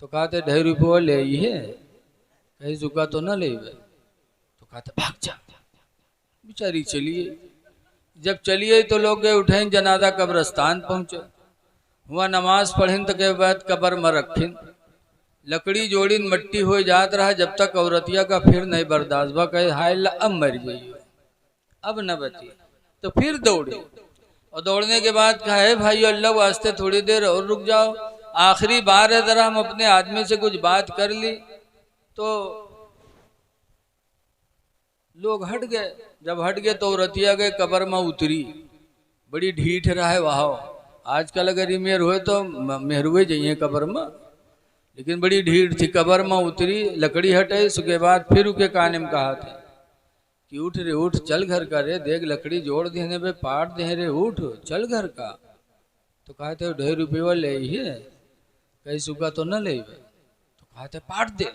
A: तो कहा थे 2.5 रुपये ले आई है, कहीं झुका तो न ले। तो कहा था भाग जा। बेचारी चलिए, जब चलिए तो लोग गए उठे जनाजा कब्रस्तान पहुंचे, हुआ नमाज पढ़िन तो के बाद कब्र में रखिन, लकड़ी जोड़िन मट्टी हो जात रहा, जब तक औरतिया का फिर नहीं बर्दाश्त बा, कहे हाय अब मर गई अब न बची। तो फिर दौड़े और दौड़ने के बाद कहा है भाई अल्लाह वास्ते थोड़ी देर और रुक जाओ, आखिरी बार है जरा हम अपने आदमी से कुछ बात कर ली। तो लोग हट गए, जब हट गए तो औरतिया गए कब्र में उतरी, बड़ी ढीठ रहा है वहाँ। आजकल अगर ये मेहर हुए तो मेहर हुए जाइए कब्र में, लेकिन बड़ी ढीठ थी। कब्र में उतरी, लकड़ी हटे, उसके बाद फिर उसके काने में कहा था कि उठ रे उठ चल घर का रे, देख लकड़ी जोड़ देने पे पाट दे रे उठ चल घर का। तो कहा थे 2.5 रुपये ले है, कहीं सुखा तो न ले। तो कहा थे पाट दे,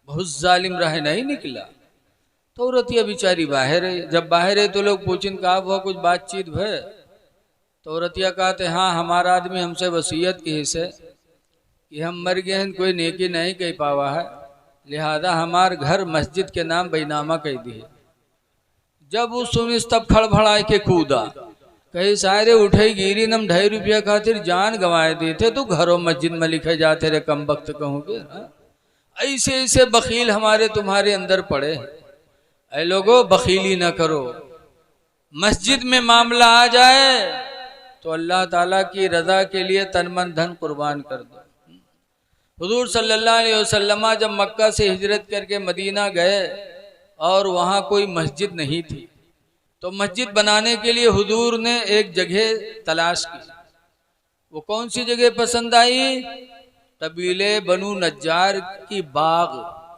A: बहुत जालिम रहे नहीं निकला। तो औरतिया बेचारी बाहर है, जब बाहर है तो लोग पूछिन कहा हुआ कुछ बातचीत भय। तो औरतिया कहते हाँ हमारा आदमी हमसे वसीयत की हिस्से कि हम मर गए हैं, कोई नेकी नहीं कह पावा है, लिहाजा हमार घर मस्जिद के नाम बैनामा कह दी है। जब वो सुनी तब खड़बड़ाए के कूदा, कहीं सारे उठे गिरी नम 2.5 रुपया खातिर जान गंवाए दी थे, तो घरों मस्जिद में लिखे जाते रे कम वक्त कहूँगे। ऐसे ऐसे बखील हमारे तुम्हारे अंदर पड़े हैं। ऐ लोगों बखीली न करो, मस्जिद में मामला आ जाए तो अल्लाह ताला की रजा के लिए तन मन धन कुर्बान कर दो। हुजूर सल्लल्लाहु अलैहि वसल्लम जब मक्का से हिजरत करके मदीना गए और वहाँ कोई मस्जिद नहीं थी, तो मस्जिद बनाने के लिए हुजूर ने एक जगह तलाश की। वो कौन सी जगह पसंद आई? कबीले बनु नज्जार की बाग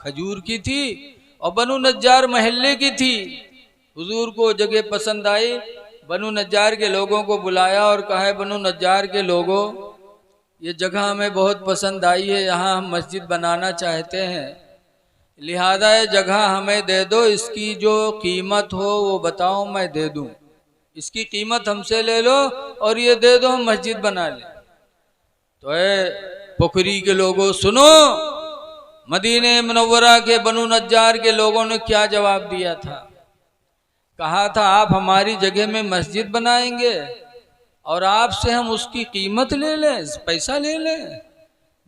A: खजूर की थी और बनु नज्जार महल्ले की थी। हुजूर को जगह पसंद आई, बनु नज्जार के लोगों को बुलाया और कहा बनु नज्जार के लोगों ये जगह हमें बहुत पसंद आई है, यहाँ हम मस्जिद बनाना चाहते हैं, लिहाजा ये जगह हमें दे दो, इसकी जो कीमत हो वो बताओ मैं दे दूं, इसकी कीमत हमसे ले लो और ये दे दो हम मस्जिद बना लें। तो पुखरी के लोगों सुनो, मदीने मुनव्वरा के बनु नज्जार के लोगों ने क्या जवाब दिया था? कहा था आप हमारी जगह में मस्जिद बनाएंगे और आपसे हम उसकी कीमत ले लें, पैसा ले लें?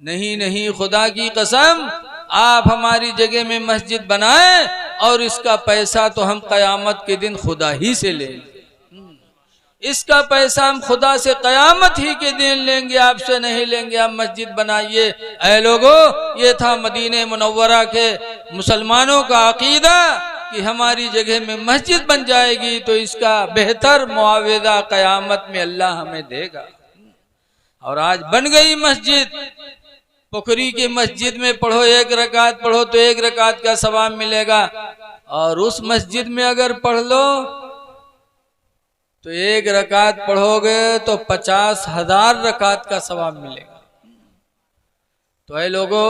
A: नहीं नहीं, खुदा की कसम, आप हमारी जगह में मस्जिद बनाएं और इसका पैसा तो हम कयामत के दिन खुदा ही से लेंगे। इसका पैसा हम खुदा से कयामत ही के दिन लेंगे, आपसे नहीं लेंगे। आप मस्जिद बनाइए। ऐ लोगों, ये था मदीने मुनव्वरा के मुसलमानों का अकीदा कि हमारी जगह में मस्जिद बन जाएगी तो इसका बेहतर मुआवजा कयामत में अल्लाह हमें देगा। और आज बन गई मस्जिद। पुखरी की मस्जिद में पढ़ो, 1 रकात पढ़ो तो 1 रकात का सवाब मिलेगा, और उस मस्जिद में अगर पढ़ लो तो 1 रकात पढ़ोगे तो 50,000 रकात का सवाब मिलेगा। तो ऐ लोगों,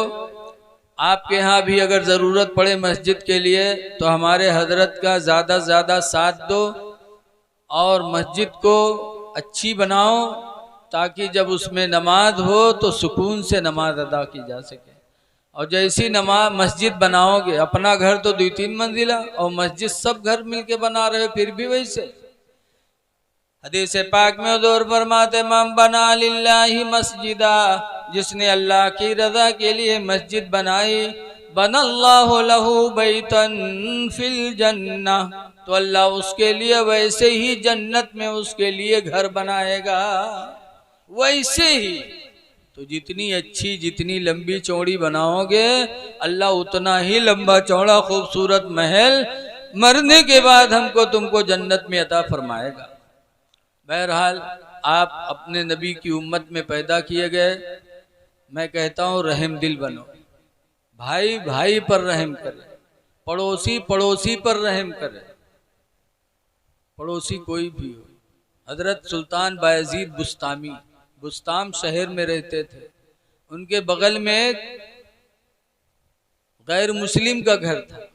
A: आपके यहाँ भी अगर ज़रूरत पड़े मस्जिद के लिए तो हमारे हजरत का ज़्यादा से ज़्यादा साथ दो और मस्जिद को अच्छी बनाओ, ताकि जब उसमें नमाज हो तो सुकून से नमाज अदा की जा सके। और जैसी नमाज मस्जिद बनाओगे, अपना घर तो 2-3 मंजिला और मस्जिद सब घर मिलके बना रहे फिर भी वैसे। हदीस पाक में हुज़ूर फरमाते मन बना लिल्लाहि मस्जिदा, जिसने अल्लाह की रजा के लिए मस्जिद बनाई, बनल्लाहु लहू बैतन फिल जन्नह, तो अल्लाह उसके लिए वैसे ही जन्नत में उसके लिए घर बनाएगा। वैसे ही तो जितनी अच्छी जितनी लंबी चौड़ी बनाओगे, अल्लाह उतना ही लंबा चौड़ा खूबसूरत महल मरने के बाद हमको तुमको जन्नत में अता फरमाएगा। बहरहाल आप अपने नबी की उम्मत में पैदा किए गए। मैं कहता हूँ रहम दिल बनो, भाई भाई पर रहम करे, पड़ोसी पड़ोसी पर रहम करे। पड़ोसी कोई भी हो। हजरत सुल्तान बायजीद बुस्तामी बुस्ताम शहर में रहते थे, उनके बगल में गैर मुस्लिम का घर था।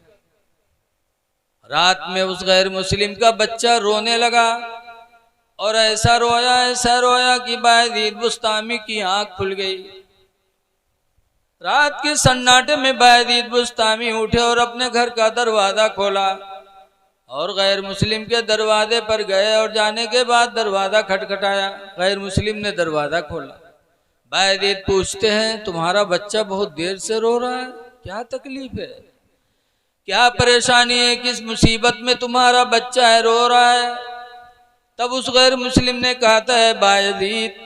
A: रात में उस गैर मुस्लिम का बच्चा रोने लगा और ऐसा रोया कि बायजीद बुस्तामी की आंख खुल गई। रात के सन्नाटे में बायजीद बुस्तामी उठे और अपने घर का दरवाजा खोला और गैर मुस्लिम के दरवाजे पर गए और जाने के बाद दरवाजा खटखटाया। गैर मुस्लिम ने दरवाजा खोला। बायजीद पूछते हैं, तुम्हारा बच्चा बहुत देर से रो रहा है, क्या तकलीफ है, क्या परेशानी है, किस मुसीबत में तुम्हारा बच्चा है, रो रहा है? तब उस गैर मुस्लिम ने कहा है, बायजीद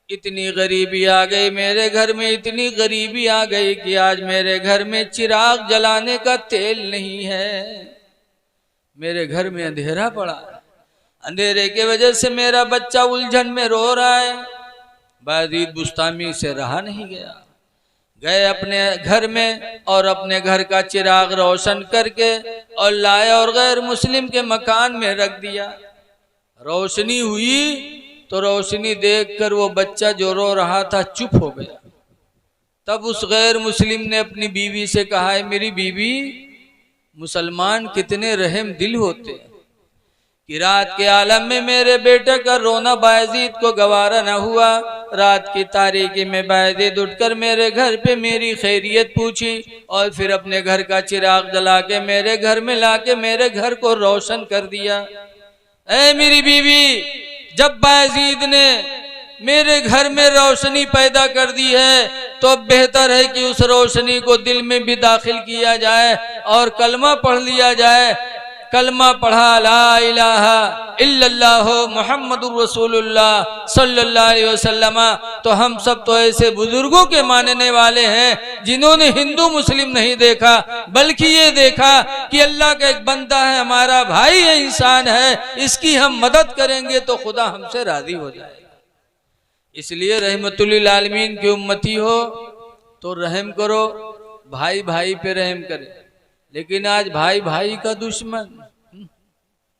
A: इतनी गरीबी आ गई मेरे घर में, इतनी गरीबी आ गई कि आज मेरे घर में चिराग जलाने का तेल नहीं है, मेरे घर में अंधेरा पड़ा, अंधेरे के वजह से मेरा बच्चा उलझन में रो रहा है। बायजीद बुस्तामी से रहा नहीं गया, गए अपने घर में और अपने घर का चिराग रोशन करके और लाए और गैर मुस्लिम के मकान में रख दिया। रोशनी हुई तो रोशनी देखकर वो बच्चा जो रो रहा था चुप हो गया। तब उस गैर मुस्लिम ने अपनी बीवी से कहा है, मेरी बीवी, मुसलमान कितने रहम दिल होते हैं कि रात के आलम में मेरे बेटे का रोना बायजीद को गवारा न हुआ। रात की तारीकी में बायजीद उठकर मेरे घर पे मेरी खैरियत पूछी और फिर अपने घर का चिराग जला के मेरे घर में लाके मेरे घर को रोशन कर दिया। ऐ मेरी बीवी, जब बायजीद ने मेरे घर में रोशनी पैदा कर दी है तो अब बेहतर है कि उस रोशनी को दिल में भी दाखिल किया जाए और कलमा पढ़ लिया जाए। कलमा पढ़ा, ला इलाहा इल्लल्लाह मुहम्मदुर रसूलुल्लाह सल्लल्लाहु अलैहि वसल्लम। तो हम सब तो ऐसे बुजुर्गों के मानने वाले हैं जिन्होंने हिंदू मुस्लिम नहीं देखा, बल्कि ये देखा कि अल्लाह का एक बंदा है, हमारा भाई है, इंसान है, इसकी हम मदद करेंगे तो खुदा हमसे राजी हो जाएगा। इसलिए रहमतुल लिल आलमीन की उम्मती हो तो रहम करो, भाई भाई पे रहम करे। लेकिन आज भाई भाई का दुश्मन,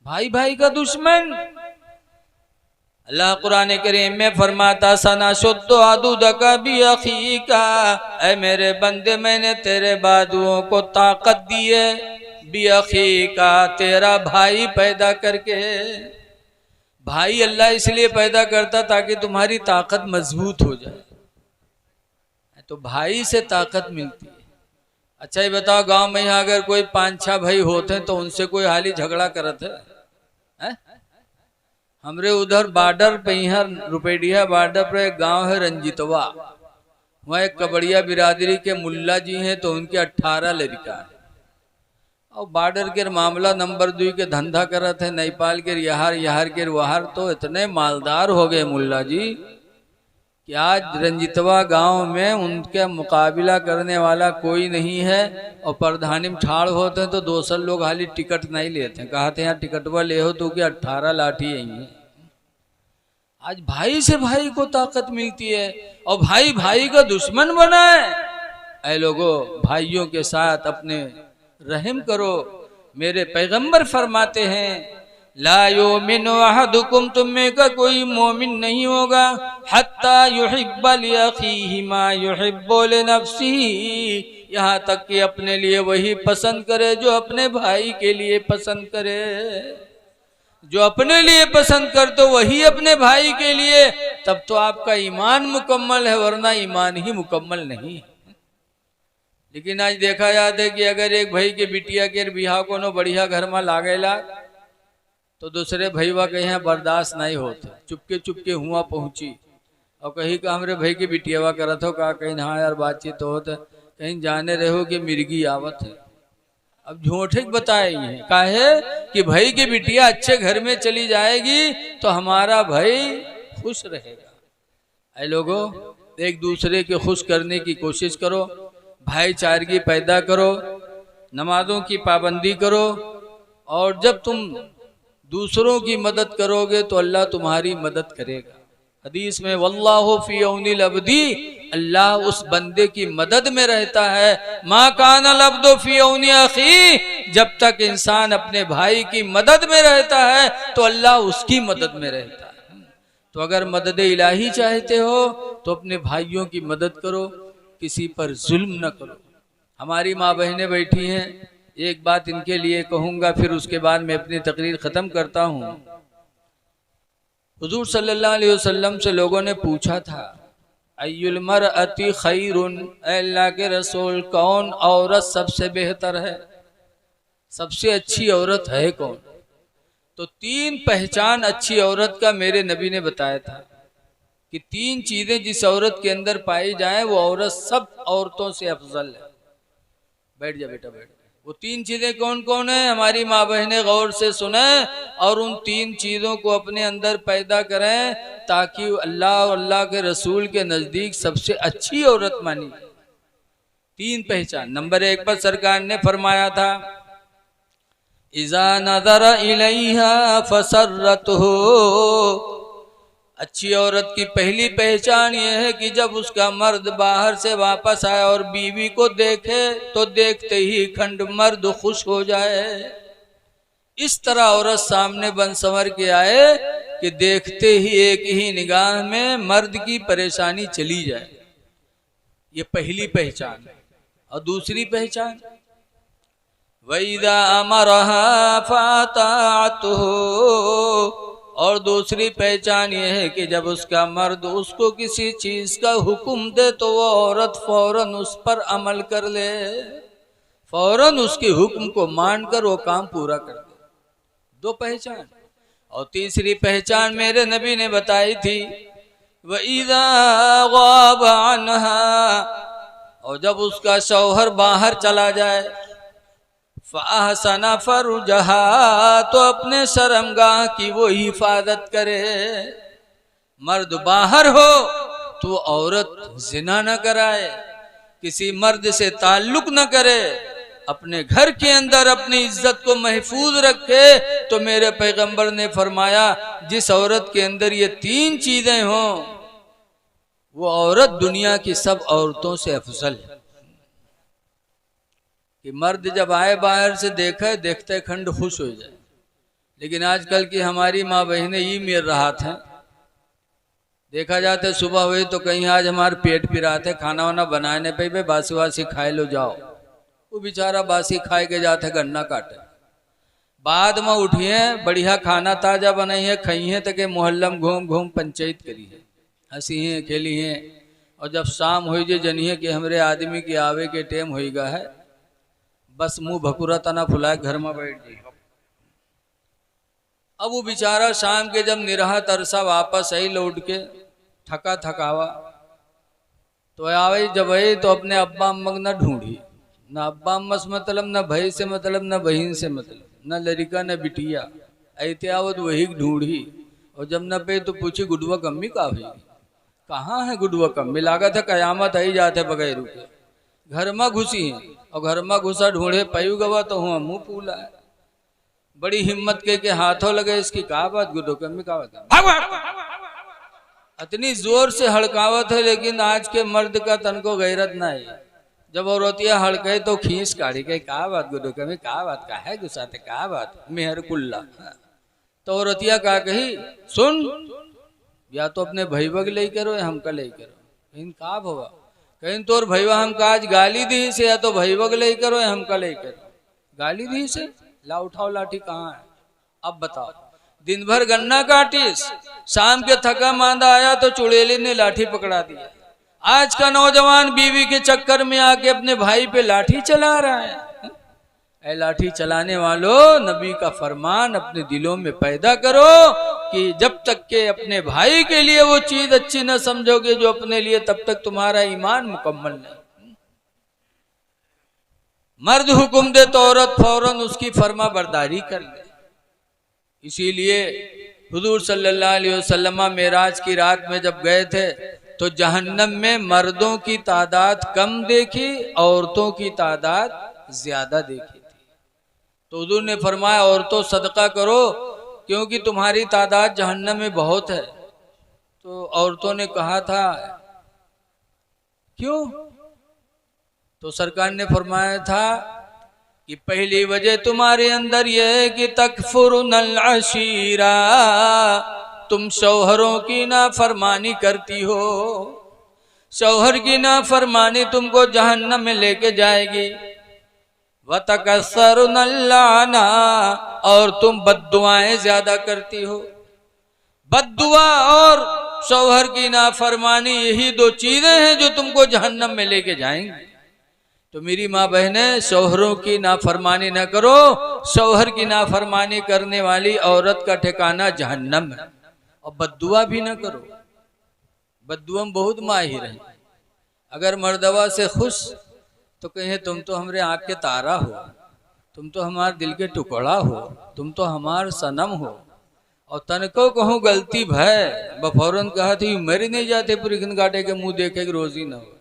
A: भाई भाई का दुश्मन। अल्लाह कुरान करीम में फरमाता, सना शुद्ध आदूदका भी अखीका, ऐ मेरे बंदे मैंने तेरे बाजुओं को ताकत दी है, भी अखीका, तेरा भाई पैदा करके। भाई अल्लाह इसलिए पैदा करता ताकि तुम्हारी ताकत मजबूत हो जाए, तो भाई से ताकत मिलती है। अच्छा ये बताओ, गांव में यहाँ अगर कोई 5-6 भाई होते हैं तो उनसे कोई हाली झगड़ा करते है? हमरे उधर बॉर्डर पे, यहाँ रुपेडिया बॉर्डर पे एक गांव है रंजीतवा, वहाँ एक कबड़िया बिरादरी के मुल्ला जी हैं, तो उनके 18 लड़का है और बॉर्डर के मामला नंबर 2 के धंधा करत है, नेपाल के यहार के वहार। तो इतने मालदार हो गए मुल्ला जी कि आज रंजीतवा गांव में उनके मुकाबला करने वाला कोई नहीं है। और प्रधानी में ठाड़ होते हैं तो दोसर लोग हाली टिकट नहीं लेते हैं, कहते हैं टिकटवा ले हो तो क्या 18 लाठी यही है। आज भाई से भाई को ताकत मिलती है और भाई भाई का दुश्मन बना है। ऐ लोगों, भाइयों के साथ अपने रहम करो। मेरे पैगंबर फरमाते हैं, ला युमिनु अहदुकुम, तुम में का कोई मोमिन नहीं होगा, हत्ता युहिब्बा लिअखीहि मा युहिब्बु लिनफ्सिही, यहाँ तक कि अपने लिए वही पसंद करे जो अपने भाई के लिए पसंद करे। जो अपने लिए पसंद कर तो वही अपने भाई के लिए, तब तो आपका ईमान मुकम्मल है, वरना ईमान ही मुकम्मल नहीं है। लेकिन आज देखा जाता है कि अगर एक भाई के बिटिया के बिहाव को नो बढ़िया घर में लागेला तो दूसरे भईवा के यहाँ बर्दाश्त नहीं होते, चुपके चुपके हुआ पहुंची और कहीं का हमरे भाई के बिटियावा करत हो, कहा कहीं हाँ यार बातचीत हो, कहीं जाने रहो कि मिर्गी आवत है। अब झूठे बताए हैं, काहे कि भाई की बिटिया अच्छे घर में चली जाएगी तो हमारा भाई खुश रहेगा। ऐ लोगों, एक दूसरे के खुश करने की कोशिश करो, भाईचारगी पैदा करो, नमाजों की पाबंदी करो, और जब तुम दूसरों की मदद करोगे तो अल्लाह तुम्हारी मदद करेगा। हदीस में वल्लाहु फी औनिल अब्दी, अल्लाह उस बंदे की मदद में रहता है। मा कानल अब्दु फी औनि अखी, जब तक इंसान अपने भाई की मदद में रहता है तो अल्लाह उसकी मदद में रहता है। तो अगर मदद इलाही चाहते हो तो अपने भाइयों की मदद करो, किसी पर जुल्म न करो। हमारी माँ बहनें बैठी हैं, एक बात इनके लिए कहूंगा, फिर उसके बाद मैं अपनी तकरीर ख़त्म करता हूँ। हुजूर सल्लल्लाहु अलैहि वसल्लम से लोगों ने पूछा था, अय्युल मरअति खैरुन, अल्लाह के रसूल कौन औरत सबसे बेहतर है, सबसे अच्छी औरत है कौन? तो 3 पहचान अच्छी औरत का मेरे नबी ने बताया था कि 3 चीजें जिस औरत के अंदर पाई जाए वो औरत सब औरतों से अफजल है। बैठ जा बेटा, बैठ। वो 3 चीजें कौन कौन है? हमारी माँ बहनें गौर से सुने और उन 3 चीजों को अपने अंदर पैदा करें ताकि अल्लाह और अल्लाह के रसूल के नजदीक सबसे अच्छी औरत मानी। 3 पहचान। नंबर 1 पर सरकार ने फरमाया था, इज़ा नज़र इलैहा फसर्रतहु। अच्छी औरत की पहली पहचान यह है कि जब उसका मर्द बाहर से वापस आए और बीवी को देखे तो देखते ही खंड मर्द खुश हो जाए। इस तरह औरत सामने बन संवर के आए कि देखते ही एक ही निगाह में मर्द की परेशानी चली जाए। ये पहली पहचान। और दूसरी पहचान, वइदा अमरहा फाताअतहु। और दूसरी पहचान यह है कि जब उसका मर्द उसको किसी चीज का हुक्म दे तो वो औरत फौरन उस पर अमल कर ले, फौरन उसके हुक्म को मानकर वो काम पूरा कर दे। 2 पहचान। और तीसरी पहचान मेरे नबी ने बताई थी, वइदा गाब अन्हा। और जब उसका शौहर बाहर चला जाए, फ़अहसना फ़रुजहा। तो अपने शर्मगाह की वो हिफाजत करे। मर्द बाहर हो तो औरत जिना न कराए, किसी मर्द से ताल्लुक न करे, अपने घर के अंदर अपनी इज्जत को महफूज रखे। तो मेरे पैगंबर ने फरमाया, जिस औरत के अंदर ये 3 चीजें हों वो औरत दुनिया की सब औरतों से अफजल है। कि मर्द जब आए बाहर से देखे, देखते खंड खुश हो जाए। लेकिन आजकल की हमारी माँ बहनें ये मेर राहत हैं। देखा जाते सुबह हुई तो कहीं आज हमारे पेट पिराते, खाना वाना बनाने पे भी बासी वासी खाए लो जाओ। वो बेचारा बासी खाए के जाते गन्ना काटे। बाद में उठिए, बढ़िया खाना ताजा बनाई है, खाई है, तो के मोहल्लम घूम घूम पंचायत करी है, हंसी है, खेली है। और जब शाम हुई जे जनिए कि हमरे आदमी के आवे के टेम होगा है, बस मुंह भकुरा तना फुलाए घर में बैठ जाइए। अब वो बेचारा शाम के जब निराहत अरसा वापस आई लौट के थका थकावा, तो आवे जब आई तो अपने अब्बा अम्मा न ढूंढी, न अब्बा अम्मा से मतलब, न भाई से मतलब, न बहन से मतलब, न लड़का न बिटिया। ऐते आवत वही ढूंढी और जब न पे तो पूछी, गुडुआ कम्मी का हुई? कहाँ है गुडुआ कम्मी? लागत है कयामत आई जाते बगैर रुके। घर में घुसी है और घर में घुसा ढूंढे पयू गवा तो हुआ मुंह पूला है। बड़ी हिम्मत के हाथों लगे, इसकी कहा बात गुडो कम्मी का बात। इतनी जोर से हड़कावत है, लेकिन आज के मर्द का तन को गैरत ना है। जब औरतिया हड़के तो खींच काढ़ी के, कहा बात गुडो कम्मी, कहा बात, का है गुस्साते, कहा बात मेहर कुल्ला। तो औरतिया का कही, सुन, या तो अपने भैया ले करो या हमका ले करो। इन का भवा कहीं तोर भैया हमका आज गाली दी से, या तो भैया ले करो या हमका ले करो। गाली दी से ला उठाओ लाठी कहाँ है? अब बताओ, दिन भर गन्ना काटिस, शाम के थका मांदा आया तो चुड़ैली ने लाठी पकड़ा दिया। आज का नौजवान बीवी के चक्कर में आके अपने भाई पे लाठी चला रहा है। ऐ लाठी चलाने वालों, नबी का फरमान अपने दिलों में पैदा करो कि जब तक के अपने भाई के लिए वो चीज अच्छी न समझोगे जो अपने लिए, तब तक तुम्हारा ईमान मुकम्मल नहीं। मर्द हुक्म दे तो औरत फौरन उसकी फर्मा बरदारी कर ले। इसीलिए हुजूर सल्लल्लाहु अलैहि वसल्लम मेराज की रात में जब गए थे तो जहन्नम में मर्दों की तादाद कम देखी, औरतों की तादाद ज्यादा देखी थी। तो हुजूर ने फरमाया, औरतों सदका करो क्योंकि तुम्हारी तादाद जहन्नम में बहुत है। तो औरतों ने कहा था, क्यों? तो सरकार ने फरमाया था कि पहली वजह तुम्हारे अंदर यह है कि तकफुरुनल अशीरा, तुम शौहरों की नाफरमानी करती हो। शौहर की नाफरमानी तुमको जहन्नम में लेके जाएगी। वतकस्सरुनल्लाना, और तुम बद्दुआएं ज्यादा करती हो। बद्दुआ और शौहर की नाफरमानी, यही दो चीजें हैं जो तुमको जहन्नम में लेके जाएंगी। तो मेरी माँ बहने, शौहरों की नाफरमानी न करो। शौहर की नाफरमानी करने वाली औरत का ठिकाना जहन्नम है। और बद्दुआ भी न करो। बद्दुआ में बहुत माहिर हैं। अगर मर्दवा से खुश तो कहे तुम तो हमारे आँख के तारा हो, तुम तो हमारे दिल के टुकड़ा हो, तुम तो हमार सनम हो। और तनको कहूँ गलती भय बफौरन कहा थी मरी नहीं जाते पुरिखन गाटे के मुंह देखे कि रोजी न हो,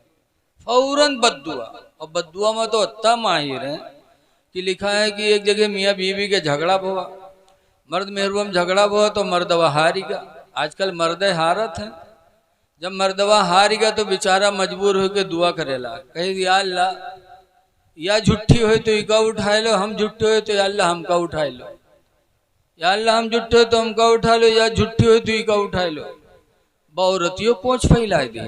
A: फौरन बद्दुआ। और बद्दुआ में तो इतना माहिर है कि लिखा है कि एक जगह मियाँ बीवी के झगड़ा हुआ, मर्द मेहरुआ में झगड़ा हुआ तो मर्दवा हारेगा। आजकल मर्द हारत हैं। जब मर्दवा हारेगा तो बेचारा मजबूर होकर दुआ करेला, कहे या अल्लाह, या झुट्ठी हो तो इका उठा लो, हम झुट्टे हो तो या अल्लाह हमका उठा लो, या अल्लाह हम झुट्टे हो तो हमका उठा लो, या झुट्ठी हो तो इका उठा लो। बहुरतियों पोछ फैला दी,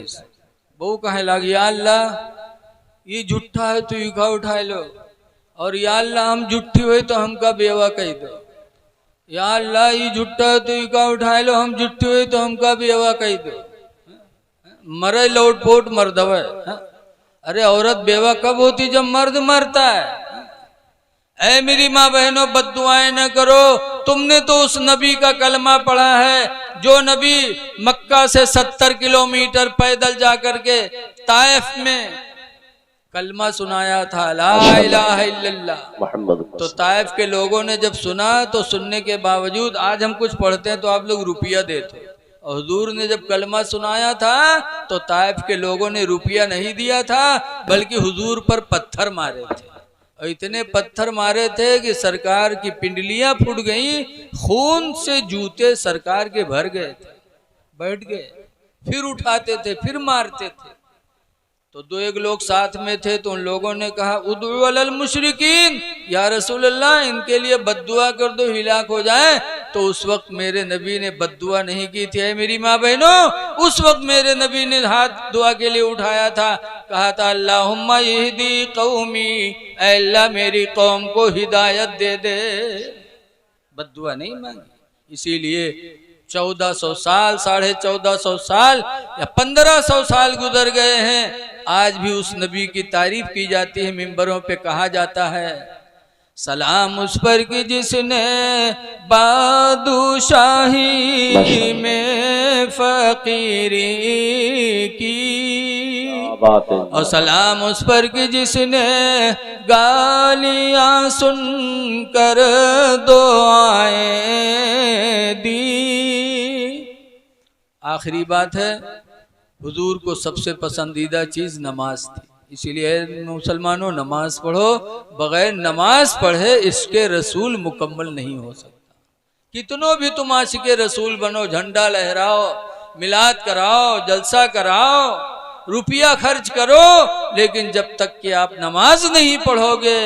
A: बहु कहे लगी या अल्लाह ये झूठा है तो इका उठा लो, और या अल्लाह हम झुट्ठी हुए तो हमका बेवा कह दो, या अल्लाह ये झूठा है तो इका उठा लो, हम झुट्ठी हुए तो हमका बेवा कह दो। मरे लोटपोट मर्दवा है। अरे औरत बेवा कब होती? जब मर्द मरता है। ऐ मेरी माँ बहनों, बद्दुआएं न करो। तुमने तो उस नबी का कलमा पढ़ा है जो नबी मक्का से 70 किलोमीटर पैदल जाकर के ताइफ में कलमा सुनाया था, ला इलाहा इल्लल्लाह। तो ताइफ के लोगों ने जब सुना तो सुनने के बावजूद, आज हम कुछ पढ़ते हैं तो आप लोग रुपया देते, और हुजूर ने जब कलमा सुनाया था तो ताइफ के लोगों ने रुपया नहीं दिया था, बल्कि हुजूर पर पत्थर मारे थे। और इतने पत्थर मारे थे कि सरकार की पिंडलियां फूट गई, खून से जूते सरकार के भर गए थे। बैठ गए, फिर उठाते थे, फिर मारते थे। तो दो एक लोग साथ में थे, तो उन लोगों ने कहा उदउ अलल मुशरिकीन, या रसूल अल्लाह इनके लिए बद्दुआ कर दो, हिलाक हो जाए। तो उस वक्त मेरे नबी ने बद्दुआ नहीं की थी। मेरी माँ बहनों, उस वक्त मेरे नबी ने हाथ दुआ के लिए उठाया था, कहा था अल्लाहुम्मा यहदी कौमी, ऐ अल्लाह मेरी कौम को हिदायत दे दे। बद्दुआ नहीं मांगी। इसीलिए 1400 साल, 1450 साल या 1500 साल गुजर गए हैं, आज भी उस नबी की तारीफ की जाती है, मिंबरों पे कहा जाता है सलाम उस पर कि जिसने बादशाही में फकीरी की, और सलाम उस पर कि जिसने गालियां सुनकर दुआएं दी। आखिरी बात है, हुजूर को सबसे पसंदीदा चीज नमाज थी। इसीलिए मुसलमानों, नमाज पढ़ो। बगैर नमाज पढ़े इसके रसूल मुकम्मल नहीं हो सकता। कितनों भी तुम आशिके रसूल बनो, झंडा लहराओ, मिलाद कराओ, जलसा कराओ, रुपया खर्च करो, लेकिन जब तक कि आप नमाज नहीं पढ़ोगे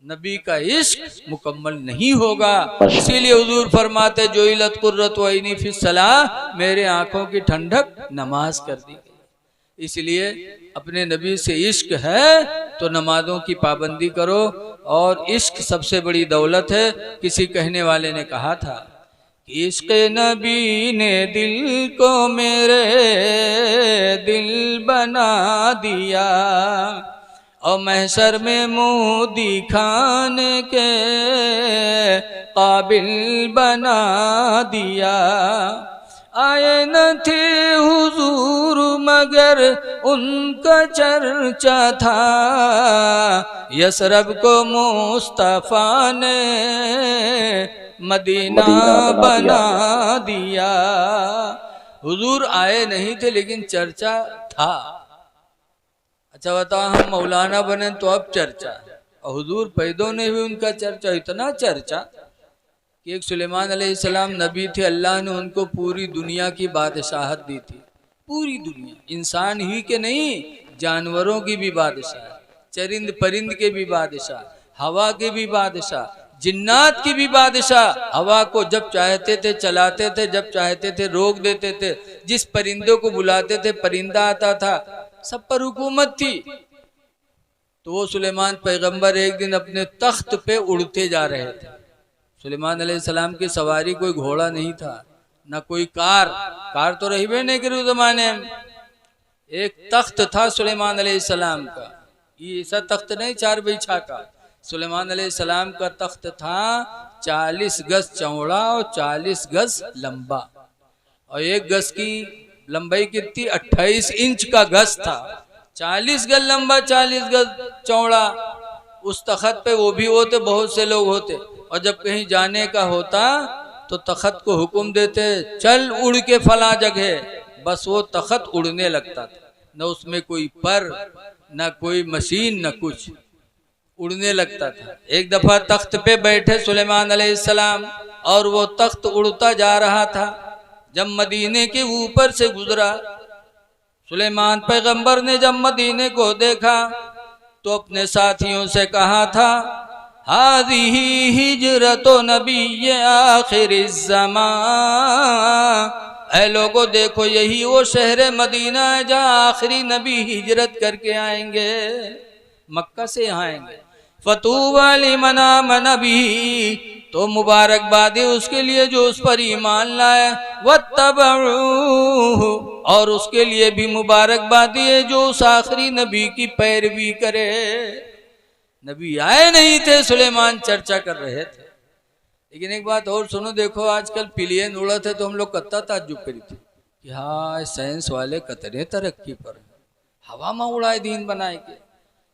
A: नबी का इश्क मुकम्मल नहीं होगा। इसीलिए हुजूर फरमाते जो इलत कुर्रत वैनी फी सलाह, मेरे आंखों की ठंडक नमाज कर दी गई। इसलिए अपने नबी से इश्क है तो नमाजों की पाबंदी करो, और इश्क सबसे बड़ी दौलत है। किसी कहने वाले ने कहा था कि इश्क नबी ने दिल को मेरे दिल बना दिया, और महशर में मुँह दिखाने के काबिल बना दिया। आए न थे हुजूर मगर उनका चर्चा था, यसरब को मुस्तफा ने मदीना बना दिया। हुजूर आए नहीं थे लेकिन चर्चा था। अच्छा बताओ, हम मौलाना बने तो अब चर्चा, और हुजूर पैदों ने भी उनका चर्चा, इतना चर्चा कि एक सुलेमान अलैहिस्सलाम नबी थे, अल्लाह ने उनको पूरी दुनिया की बादशाहत दी थी। पूरी दुनिया, इंसान ही के नहीं, जानवरों की भी बादशाह, चरिंद परिंद के भी बादशाह, हवा के भी बादशाह, जिन्नात की भी बादशाह। हवा को जब चाहते थे चलाते थे, जब चाहते थे रोक देते थे। जिस परिंदों को बुलाते थे परिंदा आता था। सब पर हुकूमत थी। तो वो सुलेमान पैगंबर एक दिन अपने तख्त पे उड़ते जा रहे थे। सुलेमान अलैहिस्सलाम की सवारी कोई घोड़ा नहीं था, ना कोई कार तो रही भी नहीं करी उस जमाने में। एक तख्त था सुलेमान अलैहिस्सलाम का, ये ऐसा तख्त नहीं 4 बिछा का। सुलेमान अलैहिस्सलाम का तख्त था 40 गज चौड़ा और 40 गज लंबा, और 1 गज की लंबाई कितनी 28 इंच का गज था। 40 गज लंबा 40 गज चौड़ा। उस तख्त पे वो भी होते, बहुत से लोग होते, और जब कहीं जाने का होता तो तख्त को हुक्म देते चल उड़ के फला जगह, बस वो तख्त उड़ने लगता था। न उसमें कोई पर, न कोई मशीन, न कुछ, उड़ने लगता था। एक दफा तख्त पे बैठे सुलेमान अलैहिस्सलाम और वो तख्त उड़ता जा रहा था। जब मदीने के ऊपर से गुजरा, सुलेमान पैगंबर ने जब मदीने को देखा तो अपने साथियों से कहा था हाज़िही हिजरतो नबी आखिरिज़्ज़मान, ऐ लोगो देखो यही वो शहर मदीना है जहाँ आखिरी नबी हिजरत करके आएंगे, मक्का से आएंगे। फतूबा लिमन आमन बिही, तो मुबारकबाद है उसके लिए जो उस पर ईमान लाए, वत्तबऊहु, और उसके लिए भी मुबारकबाद है जो उस आखिरी नबी की पैरवी करे। नबी आए नहीं थे, सुलेमान चर्चा कर रहे थे। लेकिन एक बात और सुनो, देखो आजकल प्लेन उड़ा थे तो हम लोग कत्ता ताज्जुब करी थे कि हाँ साइंस वाले कतरे तरक्की पर हवा में उड़ाए दीन बनाए के।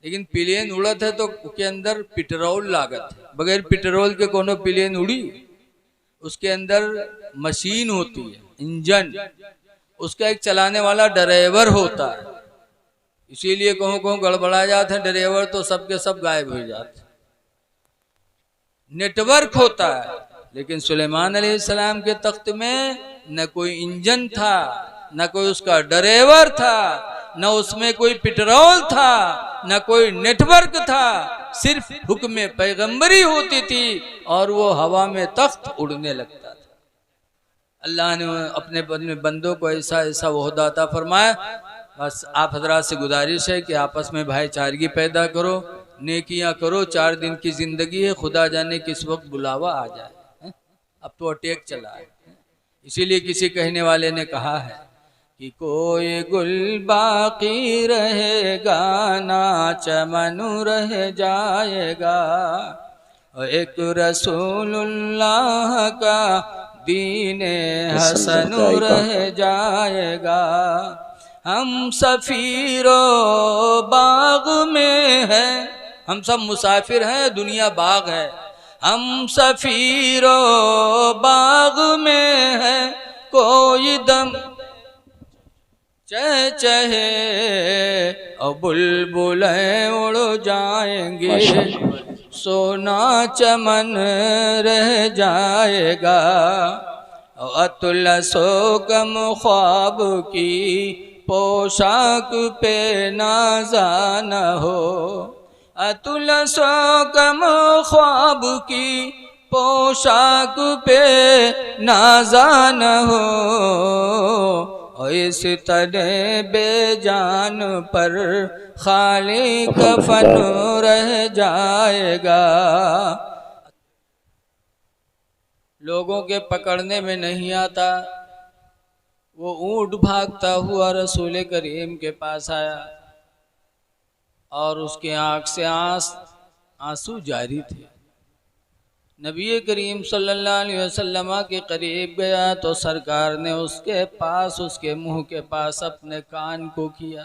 A: लेकिन प्लेन उड़ा थे तो उसके अंदर पेट्रोल लागत है, बगैर पेट्रोल के कोनो प्लेन उड़ी? उसके अंदर मशीन होती है, इंजन, उसका एक चलाने वाला ड्राइवर होता है। इसीलिए कहूँ गड़बड़ा जाते हैं ड्राइवर तो सबके सब गायब हो जाते। नेटवर्क होता है, लेकिन सुलेमान अलैहिस्सलाम के तख्त में न कोई इंजन था, न कोई उसका ड्राइवर था, न उसमें कोई पेट्रोल था, न कोई नेटवर्क था, सिर्फ हुक्म पैगंबरी होती थी और वो हवा में तख्त उड़ने लगता था। अल्लाह ने अपने बंदों को ऐसा ऐसा वहदा अता फरमाया। बस आप हजरात से गुजारिश है कि आपस में भाईचारगी पैदा करो, नेकियां करो। 4 दिन की जिंदगी है, खुदा जाने किस वक्त बुलावा आ जाए। अब तो अटैक चला है, इसीलिए किसी कहने वाले ने कहा है कि कोई गुल बाकी रहेगा ना चमन रह जाएगा, और एक रसूलुल्लाह का दीने हसन रह जाएगा। हम सफीरो बाग में है, हम सब मुसाफिर हैं, दुनिया बाग है। हम सफीरो बाग में है, कोई दम चहे और बुलबुलें उड़ जाएंगे, सोना चमन रह जाएगा। अतुलसो कम ख्वाब की पोशाक पे नाज़ान हो, अतुलसो कम ख्वाब की पोशाक पे नाज़ान हो, और इस तरह बेजान पर खाली कफन रह जाएगा। लोगों के पकड़ने में नहीं आता, वो ऊंट भागता हुआ रसूल करीम के पास आया और उसके आँख से आंसू जारी थे। नबी करीम सल्लल्लाहु अलैहि वसल्लम के करीब गया तो सरकार ने उसके पास, उसके मुंह के पास अपने कान को किया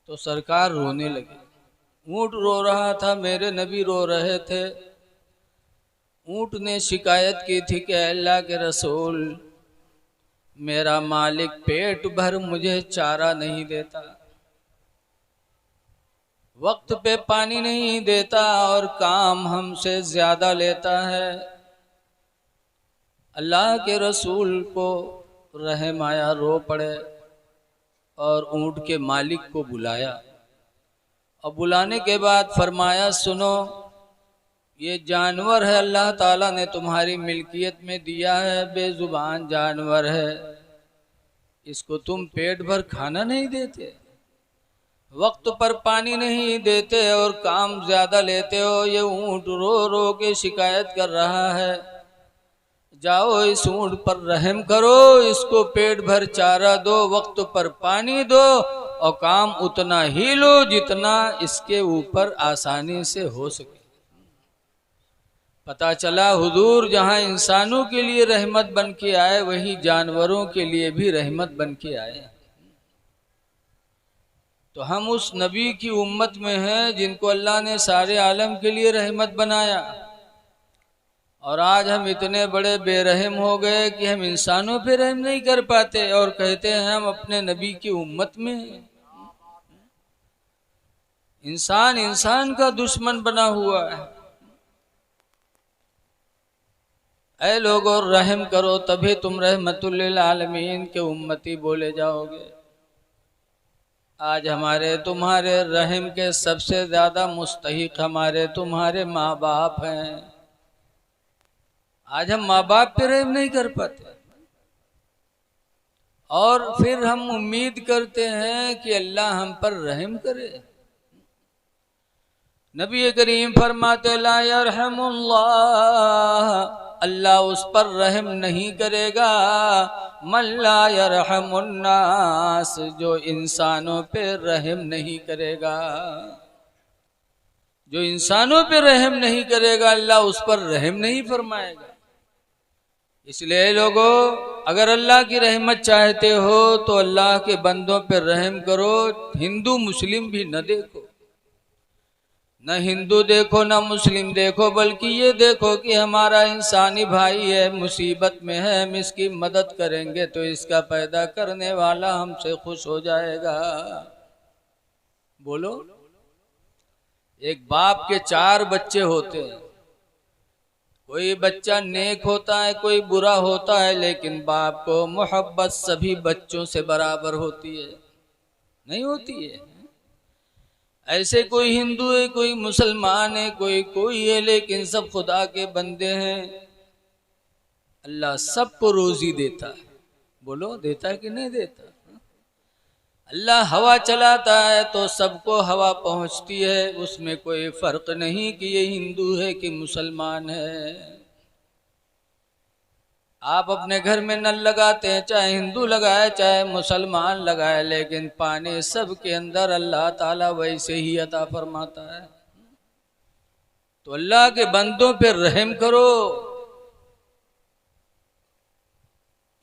A: तो सरकार रोने लगे। ऊंट रो रहा था, मेरे नबी रो रहे थे। ऊंट ने शिकायत की थी कि अल्लाह के रसूल, मेरा मालिक पेट भर मुझे चारा नहीं देता, वक्त पे पानी नहीं देता और काम हमसे ज्यादा लेता है। अल्लाह के रसूल को रहम आया, रो पड़े और ऊंट के मालिक को बुलाया। और बुलाने के बाद फरमाया, सुनो, ये जानवर है, अल्लाह ताला ने तुम्हारी मिल्कियत में दिया है, बेजुबान जानवर है, इसको तुम पेट भर खाना नहीं देते। वक्त पर पानी नहीं देते और काम ज्यादा लेते हो। ये ऊंट रो रो के शिकायत कर रहा है, जाओ इस ऊंट पर रहम करो, इसको पेट भर चारा दो, वक्त पर पानी दो और काम उतना ही लो जितना इसके ऊपर आसानी से हो सके। पता चला हुजूर जहां इंसानों के लिए रहमत बन के आए वहीं जानवरों के लिए भी रहमत बन के आए। तो हम उस नबी की उम्मत में हैं जिनको अल्लाह ने सारे आलम के लिए रहमत बनाया, और आज हम इतने बड़े बेरहम हो गए कि हम इंसानों पे रहम नहीं कर पाते और कहते हैं हम अपने नबी की उम्मत में हैं। इंसान इंसान का दुश्मन बना हुआ है। ऐ लोगों रहम करो, तभी तुम रहमतुल लिल आलमीन के उम्मती बोले जाओगे। आज हमारे तुम्हारे रहम के सबसे ज्यादा मुस्तहिक हमारे तुम्हारे माँ बाप हैं। आज हम माँ बाप पे रहम नहीं कर पाते और फिर हम उम्मीद करते हैं कि अल्लाह हम पर रहम करे। नबी करीम फरमाते ला यरहमुल्लाह, अल्लाह उस पर रहम नहीं करेगा, मल्ला यरहमुन्नास, जो इंसानों पे रहम नहीं करेगा। जो इंसानों पे रहम नहीं करेगा अल्लाह उस पर रहम नहीं फरमाएगा। इसलिए लोगों, अगर अल्लाह की रहमत चाहते हो तो अल्लाह के बंदों पे रहम करो। हिंदू मुस्लिम भी न देखो, न हिंदू देखो न मुस्लिम देखो, बल्कि ये देखो कि हमारा इंसानी भाई है, मुसीबत में है, हम इसकी मदद करेंगे तो इसका पैदा करने वाला हमसे खुश हो जाएगा। बोलो, एक बाप के 4 बच्चे होते हैं, कोई बच्चा नेक होता है कोई बुरा होता है, लेकिन बाप को मोहब्बत सभी बच्चों से बराबर होती है, नहीं होती है। ऐसे कोई हिंदू है, कोई मुसलमान है, कोई है, लेकिन सब खुदा के बंदे हैं। अल्लाह सबको रोजी देता है। बोलो, देता है कि नहीं देता? अल्लाह हवा चलाता है तो सबको हवा पहुंचती है, उसमें कोई फर्क नहीं कि ये हिंदू है कि मुसलमान है। आप अपने घर में नल लगाते हैं, चाहे हिंदू लगाए चाहे मुसलमान लगाए, लेकिन पानी सबके अंदर अल्लाह ताला वैसे ही अता फरमाता है। तो अल्लाह के बंदों पे रहम करो।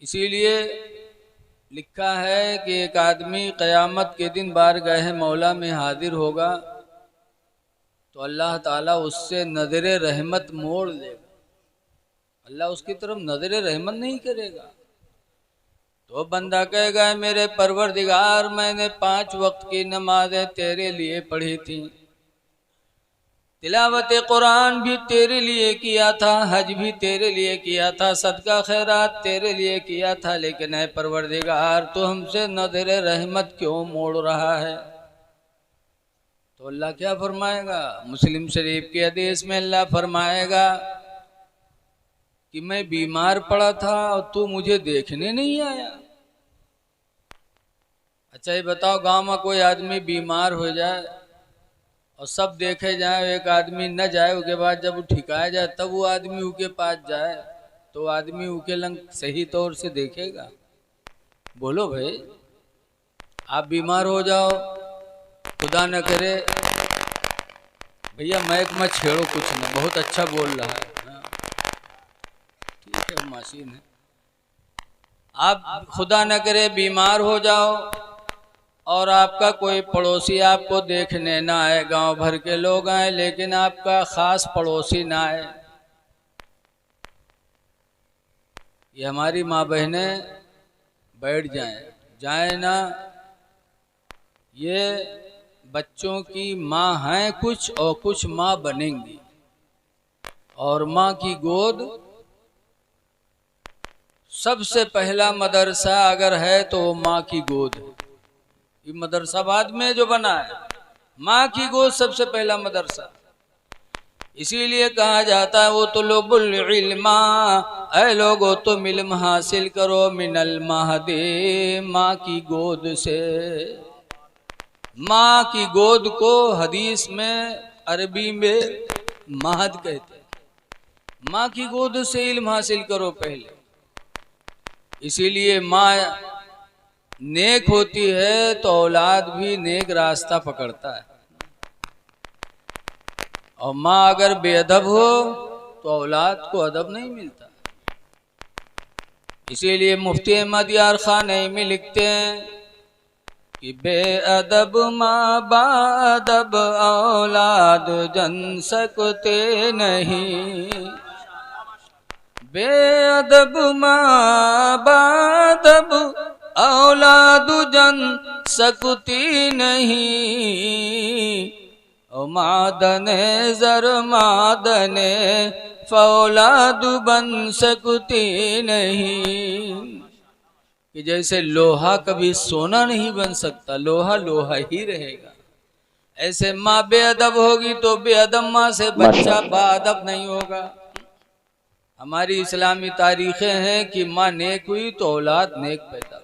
A: इसीलिए लिखा है कि एक आदमी क़यामत के दिन बारगाह मौला में हाजिर होगा तो अल्लाह ताला उससे नजर रहमत मोड़ लेगा, अल्लाह उसकी तरफ नजर रहमत नहीं करेगा। तो बंदा कहेगा, मेरे परवरदिगार, मैंने 5 वक्त की नमाजें तेरे लिए पढ़ी थी, तिलावत कुरान भी तेरे लिए किया था, हज भी तेरे लिए किया था, सदका खैरात तेरे लिए किया था, लेकिन ऐ परवरदिगार तू हमसे नजर रहमत क्यों मोड़ रहा है? तो अल्लाह क्या फरमाएगा? मुस्लिम शरीफ की हदीस में अल्लाह फरमाएगा कि मैं बीमार पड़ा था और तू मुझे देखने नहीं आया। अच्छा ये बताओ, गांव में कोई आदमी बीमार हो जाए और सब देखे जाए, एक आदमी न जाए, उसके बाद जब वो ठिकाया जाए तब वो आदमी उसके पास जाए, तो आदमी उसके लंग सही तौर से देखेगा? बोलो भाई, आप बीमार हो जाओ, खुदा न करे, भैया मैक मत छेड़ो, कुछ न, बहुत अच्छा बोल रहा है, ठीक है, मशीन है। आप खुदा न करे बीमार हो जाओ और आपका कोई पड़ोसी आपको देखने ना आए, गांव भर के लोग आए लेकिन आपका खास पड़ोसी ना आए। ये हमारी माँ बहनें बैठ जाए ना, ये बच्चों की माँ हैं कुछ और कुछ माँ बनेंगी, और माँ की गोद सबसे पहला मदरसा अगर है तो वो माँ की गोद है। ये मदरसा बाद में जो बना है, माँ की गोद सबसे पहला मदरसा। इसीलिए कहा जाता है वो तो लोबुल इल्मा, ऐ लोगो तुम इल्म हासिल करो मिनल महदी, माँ की गोद से। माँ की गोद को हदीस में अरबी में महद कहते हैं। माँ की गोद से इल्म हासिल करो पहले। इसीलिए माँ नेक होती है तो औलाद भी नेक रास्ता पकड़ता है, और माँ अगर बेअदब हो तो औलाद को अदब नहीं मिलता। इसीलिए मुफ्ती अहमद यार खान नईमी लिखते हैं कि बेअदब माँ बादब औलाद जन सकते नहीं। बेअदब माँ बादब औलाद जन सकती नहीं। ओ मादने जर मादने फौलाद बन सकती नहीं। कि जैसे लोहा कभी सोना नहीं बन सकता, लोहा लोहा ही रहेगा, ऐसे माँ बेअदब होगी तो बेअदब माँ से बच्चा बाअदब नहीं होगा। हमारी इस्लामी तारीखें हैं कि माँ नेक हुई तो औलाद नेक पैदा हुई।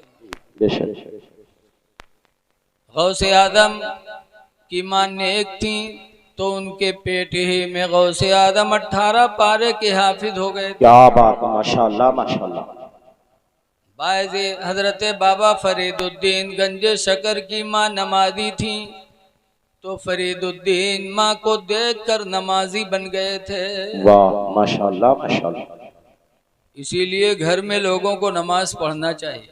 A: गौसे आदम की माँ नेक थी तो उनके पेट ही में गौसे आदम 18 पारे के हाफिज हो गए।
B: क्या बात, माशाल्लाह माशाल्लाह।
A: बायज़े हजरत बाबा फरीदुद्दीन गंजे शकर की माँ नमाजी थी तो फरीदुद्दीन माँ को देखकर नमाजी बन गए थे।
B: वाह माशाल्लाह माशाल्लाह।
A: इसीलिए घर में लोगों को नमाज पढ़ना चाहिए।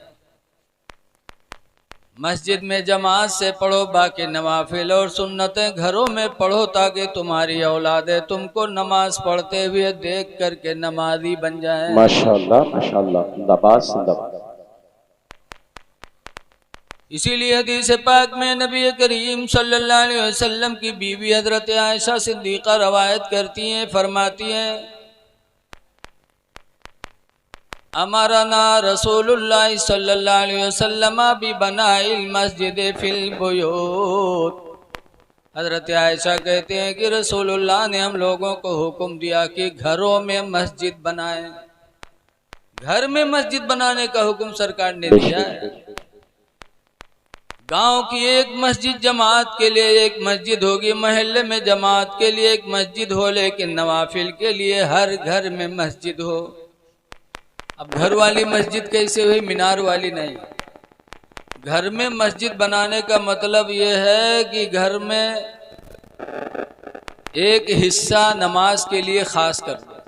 A: मस्जिद में जमात से पढ़ो, बाकी नवाफिल और सुन्नतें घरों में पढ़ो, ताकि तुम्हारी औलादें तुमको नमाज पढ़ते हुए देख करके नमाजी बन जाएं।
B: माशाल्लाह माशाल्लाह, जिंदाबाद जिंदाबाद।
A: इसीलिए हदीस पाक में नबी करीम सल्लल्लाहु अलैहि वसल्लम की बीवी हजरत आयशा सिद्दीक़ा रवायत करती हैं, फरमाती हैं, अमरना रसूलुल्लाह सल्लल्लाहु अलैहि वसल्लम भी बनाइल मस्जिद फिल बुयूत। हजरत आयशा कहते हैं कि रसूलुल्लाह ने हम लोगों को हुक्म दिया कि घरों में मस्जिद बनाएं। घर में मस्जिद बनाने का हुक्म सरकार ने दिया है। गांव की एक मस्जिद जमात के लिए एक मस्जिद होगी, महल्ले में जमात के लिए एक मस्जिद हो, लेकिन नवाफिल के लिए हर घर में मस्जिद हो। अब घर वाली मस्जिद कैसे हुई? मीनार वाली नहीं। घर में मस्जिद बनाने का मतलब यह है कि घर में एक हिस्सा नमाज के लिए खास कर दो।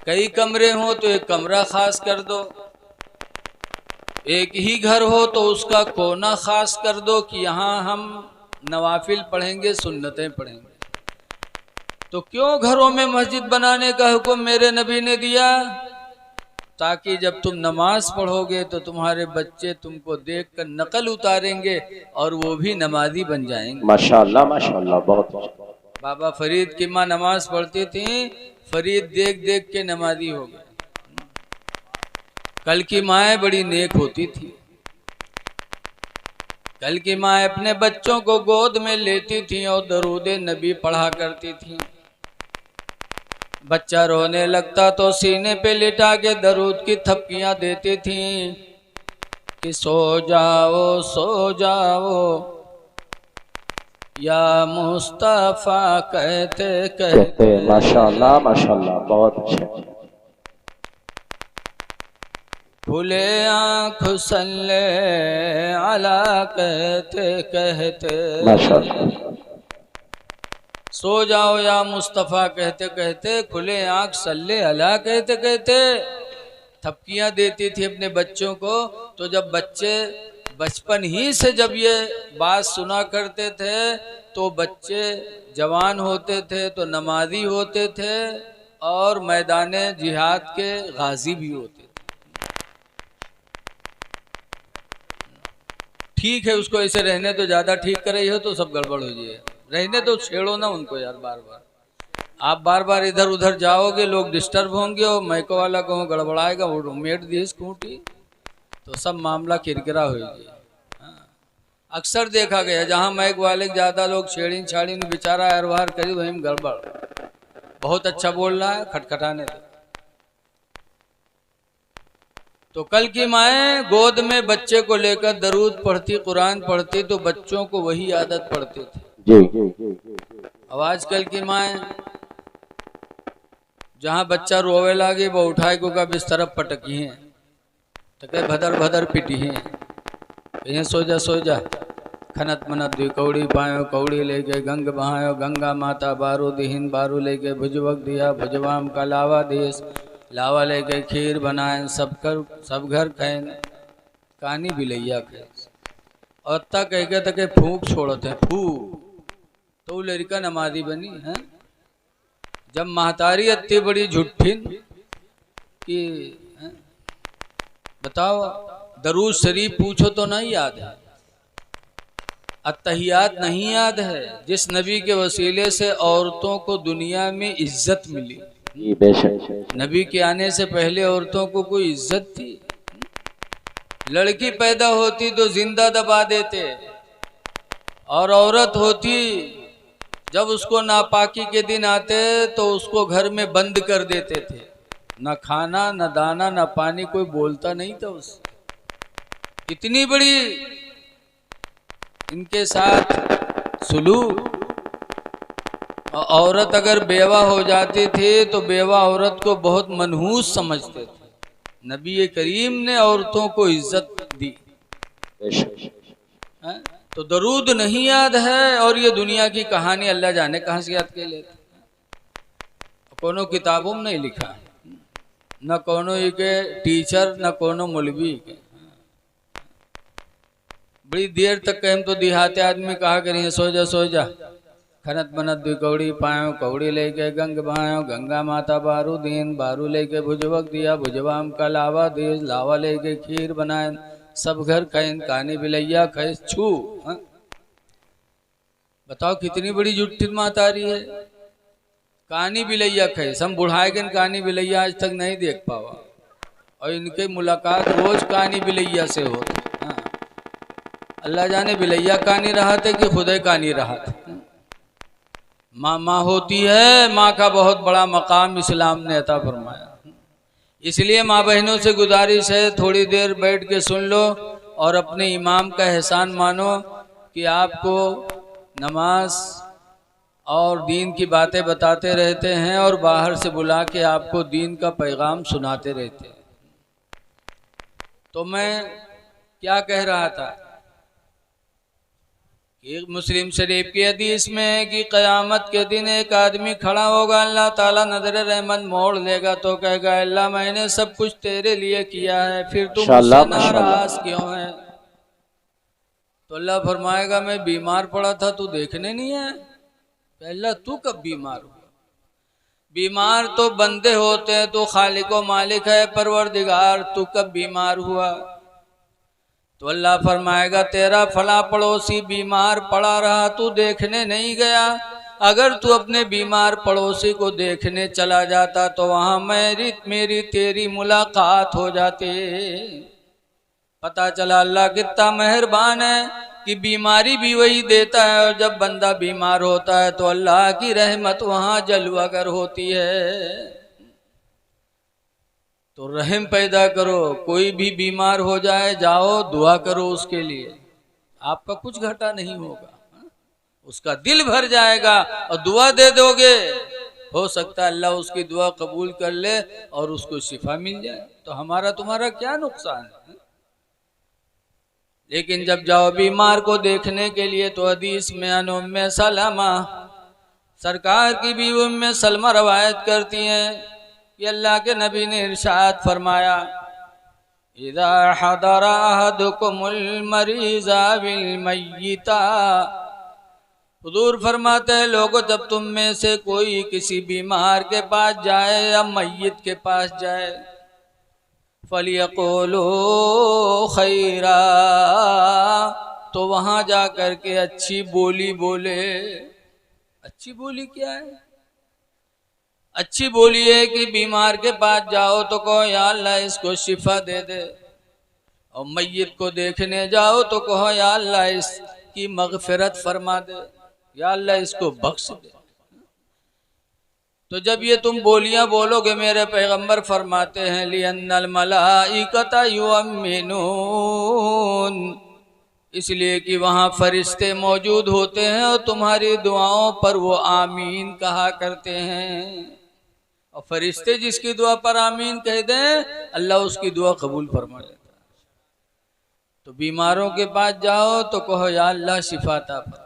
A: कई कमरे हो तो एक कमरा खास कर दो। एक ही घर हो तो उसका कोना खास कर दो कि यहाँ हम नवाफिल पढ़ेंगे, सुन्नतें पढ़ेंगे। तो क्यों घरों में मस्जिद बनाने का हुक्म मेरे नबी ने दिया? ताकि जब तुम नमाज पढ़ोगे तो तुम्हारे बच्चे तुमको देखकर नकल उतारेंगे और वो भी नमाजी बन जाएंगे।
B: माशाल्लाह माशाल्लाह, बहुत अच्छा।
A: बाबा फरीद की माँ नमाज पढ़ती थी, फरीद देख देख के नमाजी हो गए। कल की माएँ बड़ी नेक होती थी। कल की माँ अपने बच्चों को गोद में लेती थी और दरूद नबी पढ़ा करती थी। बच्चा रोने लगता तो सीने पे लिटा के दरूद की थपकियां देती थी कि सो जाओ या मुस्तफा कहते कहते।
B: माशाल्लाह माशाल्लाह, बहुत अच्छा।
A: खुले आँख सल्ले अला कहते कहते।
B: माशाल्लाह।
A: सो जाओ या मुस्तफ़ा कहते कहते, खुले आँख सल्ले अला कहते कहते थपकियाँ देती थी अपने बच्चों को। तो जब बच्चे बचपन ही से जब ये बात सुना करते थे तो बच्चे जवान होते थे तो नमाजी होते थे और मैदान जिहाद के गाजी भी होते थे। ठीक है, उसको ऐसे रहने तो ज़्यादा ठीक कर रही हो तो सब गड़बड़ हो जाए। रहने तो छेड़ो ना उनको यार, बार बार आप बार बार इधर उधर जाओगे, लोग डिस्टर्ब होंगे और मैको वाला कहूँ गड़बड़ाएगा, वो रूममेट दी स्कूटी तो सब मामला किरकिरा हो जाए। हाँ। अक्सर देखा गया जहाँ मैक वाले ज़्यादा लोग छेड़ी छाड़ी बेचारा अरवार करी वहीं गड़बड़। बहुत अच्छा बोल रहा है, खटखटाने दो। तो कल की माएँ गोद में बच्चे को लेकर दरूद पढ़ती, कुरान पढ़ती, तो बच्चों को वही आदत पड़ती थी
B: जी।
A: अब आजकल की माएँ जहाँ बच्चा रोवे लागे वो उठाए को का बिस्तर पटकी हैं, तो कहे भदर भदर पिटी हैं, कहीं सो जा खनत मनत दी कौड़ी पायो कौड़ी लेके गंग बहायो गंगा माता बारू दीहिन बारू लेके भुजवक दिया भुजवाम का लावा देश लावा लेके खीर बनाए सब घर खाएं कानी बिलैया खाए और तक कह तक फूक छोड़ते हैं फूक तो वो लड़का नमाजी बनी है। जब महतारी इतनी बड़ी झुट्ठिन कि बताओ दरूद शरीफ पूछो तो नहीं याद है, अत्तहियात नहीं याद है, जिस नबी के वसीले से औरतों को दुनिया में इज्जत मिली। नबी के आने से पहले औरतों को कोई इज्जत थी? लड़की पैदा होती तो जिंदा दबा देते और औरत होती जब उसको नापाकी के दिन आते तो उसको घर में बंद कर देते थे, न खाना न दाना न पानी, कोई बोलता नहीं था उससे। इतनी बड़ी इनके साथ सुलूक। औरत अगर बेवा हो जाती थी तो बेवा औरत को बहुत मनहूस समझते थे। नबी करीम ने औरतों को इज्जत दी। तो दरूद नहीं याद है और ये दुनिया की कहानी अल्लाह जाने कहाँ से याद के लेते, कोनो किताबों में नहीं लिखा, न कोनो के टीचर न कोनो मौलवी के। बड़ी देर तक हम तो देहाती आदमी कहा करिए सो जा खनत बनत दी कौड़ी पायो कौड़ी लेके गंग बहायो गंगा माता बारू दीन बारू लेके भुजवक दिया भुजवाम का लावा देश लावा लेके खीर बनाए सब घर खाइन कानी बिलैया खाए छू। बताओ कितनी बड़ी जुट्ठी माता आ रही है। कानी बिलैया खाए हम बुढ़ाए गन कानी बिलैया आज तक नहीं देख पावा और इनके मुलाकात रोज कानी बिलैया से हो। अल्लाह जाने बिलैया कानी रहा थे कि खुदे कानी रहा थे। माँ होती है, माँ का बहुत बड़ा मकाम इस्लाम ने अता फरमाया। इसलिए माँ बहनों से गुजारिश है थोड़ी देर बैठ के सुन लो और अपने इमाम का एहसान मानो कि आपको नमाज और दीन की बातें बताते रहते हैं और बाहर से बुला के आपको दीन का पैगाम सुनाते रहते हैं। तो मैं क्या कह रहा था, एक मुस्लिम शरीफ की हदीस में है कि क़यामत के दिन एक आदमी खड़ा होगा, अल्लाह ताला नजर रहमत मोड़ लेगा तो कहेगा अल्लाह मैंने सब कुछ तेरे लिए किया है, फिर तुम मुझसे नाराज क्यों है? तो अल्लाह फरमाएगा मैं बीमार पड़ा था तू देखने नहीं आया। अल्लाह तू कब बीमार हुआ? बीमार तो बंदे होते हैं, तो खालिक व मालिक है परवरदिगार, तू कब बीमार हुआ? तो अल्लाह फरमाएगा तेरा फला पड़ोसी बीमार पड़ा रहा तू देखने नहीं गया। अगर तू अपने बीमार पड़ोसी को देखने चला जाता तो वहां मेरी तेरी मुलाकात हो जाती। पता चला अल्लाह कितना मेहरबान है कि बीमारी भी वही देता है और जब बंदा बीमार होता है तो अल्लाह की रहमत वहां जलवागर होती है। तो रहम पैदा करो, कोई भी बीमार हो जाए जाओ दुआ करो उसके लिए, आपका कुछ घाटा नहीं होगा, उसका दिल भर जाएगा और दुआ दे दोगे, हो सकता है अल्लाह उसकी दुआ कबूल कर ले और उसको शिफा मिल जाए। तो हमारा तुम्हारा क्या नुकसान है? लेकिन जब जाओ बीमार को देखने के लिए तो हदीस में अन उम्मे सलमा, सरकार की भी उम्मे सलमा रवायत करती हैं कि अल्लाह के नबी ने इरशाद फरमाया इज़ा हदरा अहदुकुमुल मरीज़ा बिल मय्यिता, हुजूर फरमाते हैं लोगों जब तुम में से कोई किसी बीमार के पास जाए या मय्यत के पास जाए फलियक़ूलू खैरा, तो वहां जा कर के अच्छी बोली बोले। अच्छी बोली क्या है? अच्छी बोली है कि बीमार के पास जाओ तो कहो या अल्लाह इसको शिफा दे दे, और मय्यत को देखने जाओ तो कहो या अल्लाह इसकी मगफिरत फरमा दे, या अल्लाह इसको बख्श दे। तो जब ये तुम बोलियां बोलोगे, मेरे पैगंबर फरमाते हैं लियन्नल मलाइकता युअम्मिनून, इसलिए कि वहाँ फरिश्ते मौजूद होते हैं और तुम्हारी दुआओं पर वो आमीन कहा करते हैं। और फरिश्ते जिसकी दुआ पर आमीन कह दें, अल्लाह उसकी दुआ कबूल फरमा लेता है। तो बीमारों के पास जाओ तो कहो या अल्लाह शिफाता फरमा।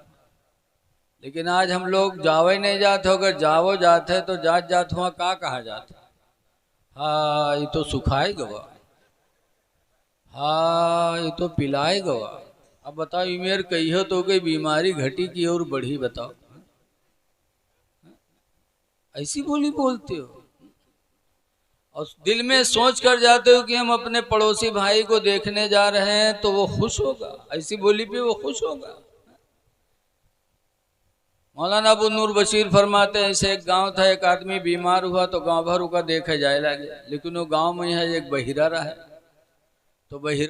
A: लेकिन आज हम लोग जाओ ही नहीं जाते, अगर जाओ जाते तो जात जात हुआ का कहा जाता, हाँ ये तो सुखाए गवा, हाँ ये तो पिलाए गवा। अब बताओ इमेर कही हो तो कोई बीमारी घटी की और बढ़ी, बताओ ऐसी बोली बोलते हो। और दिल में सोच कर जाते हो कि हम अपने पड़ोसी भाई को देखने जा रहे हैं तो वो खुश होगा, ऐसी बोली पे वो खुश होगा। मौलाना अबू नूर बशीर फरमाते हैं, ऐसे एक गांव था, एक आदमी बीमार हुआ तो गांव भर का देखे जाए लगे, लेकिन वो गांव में है एक बहिरा रहा है। तो बहिरा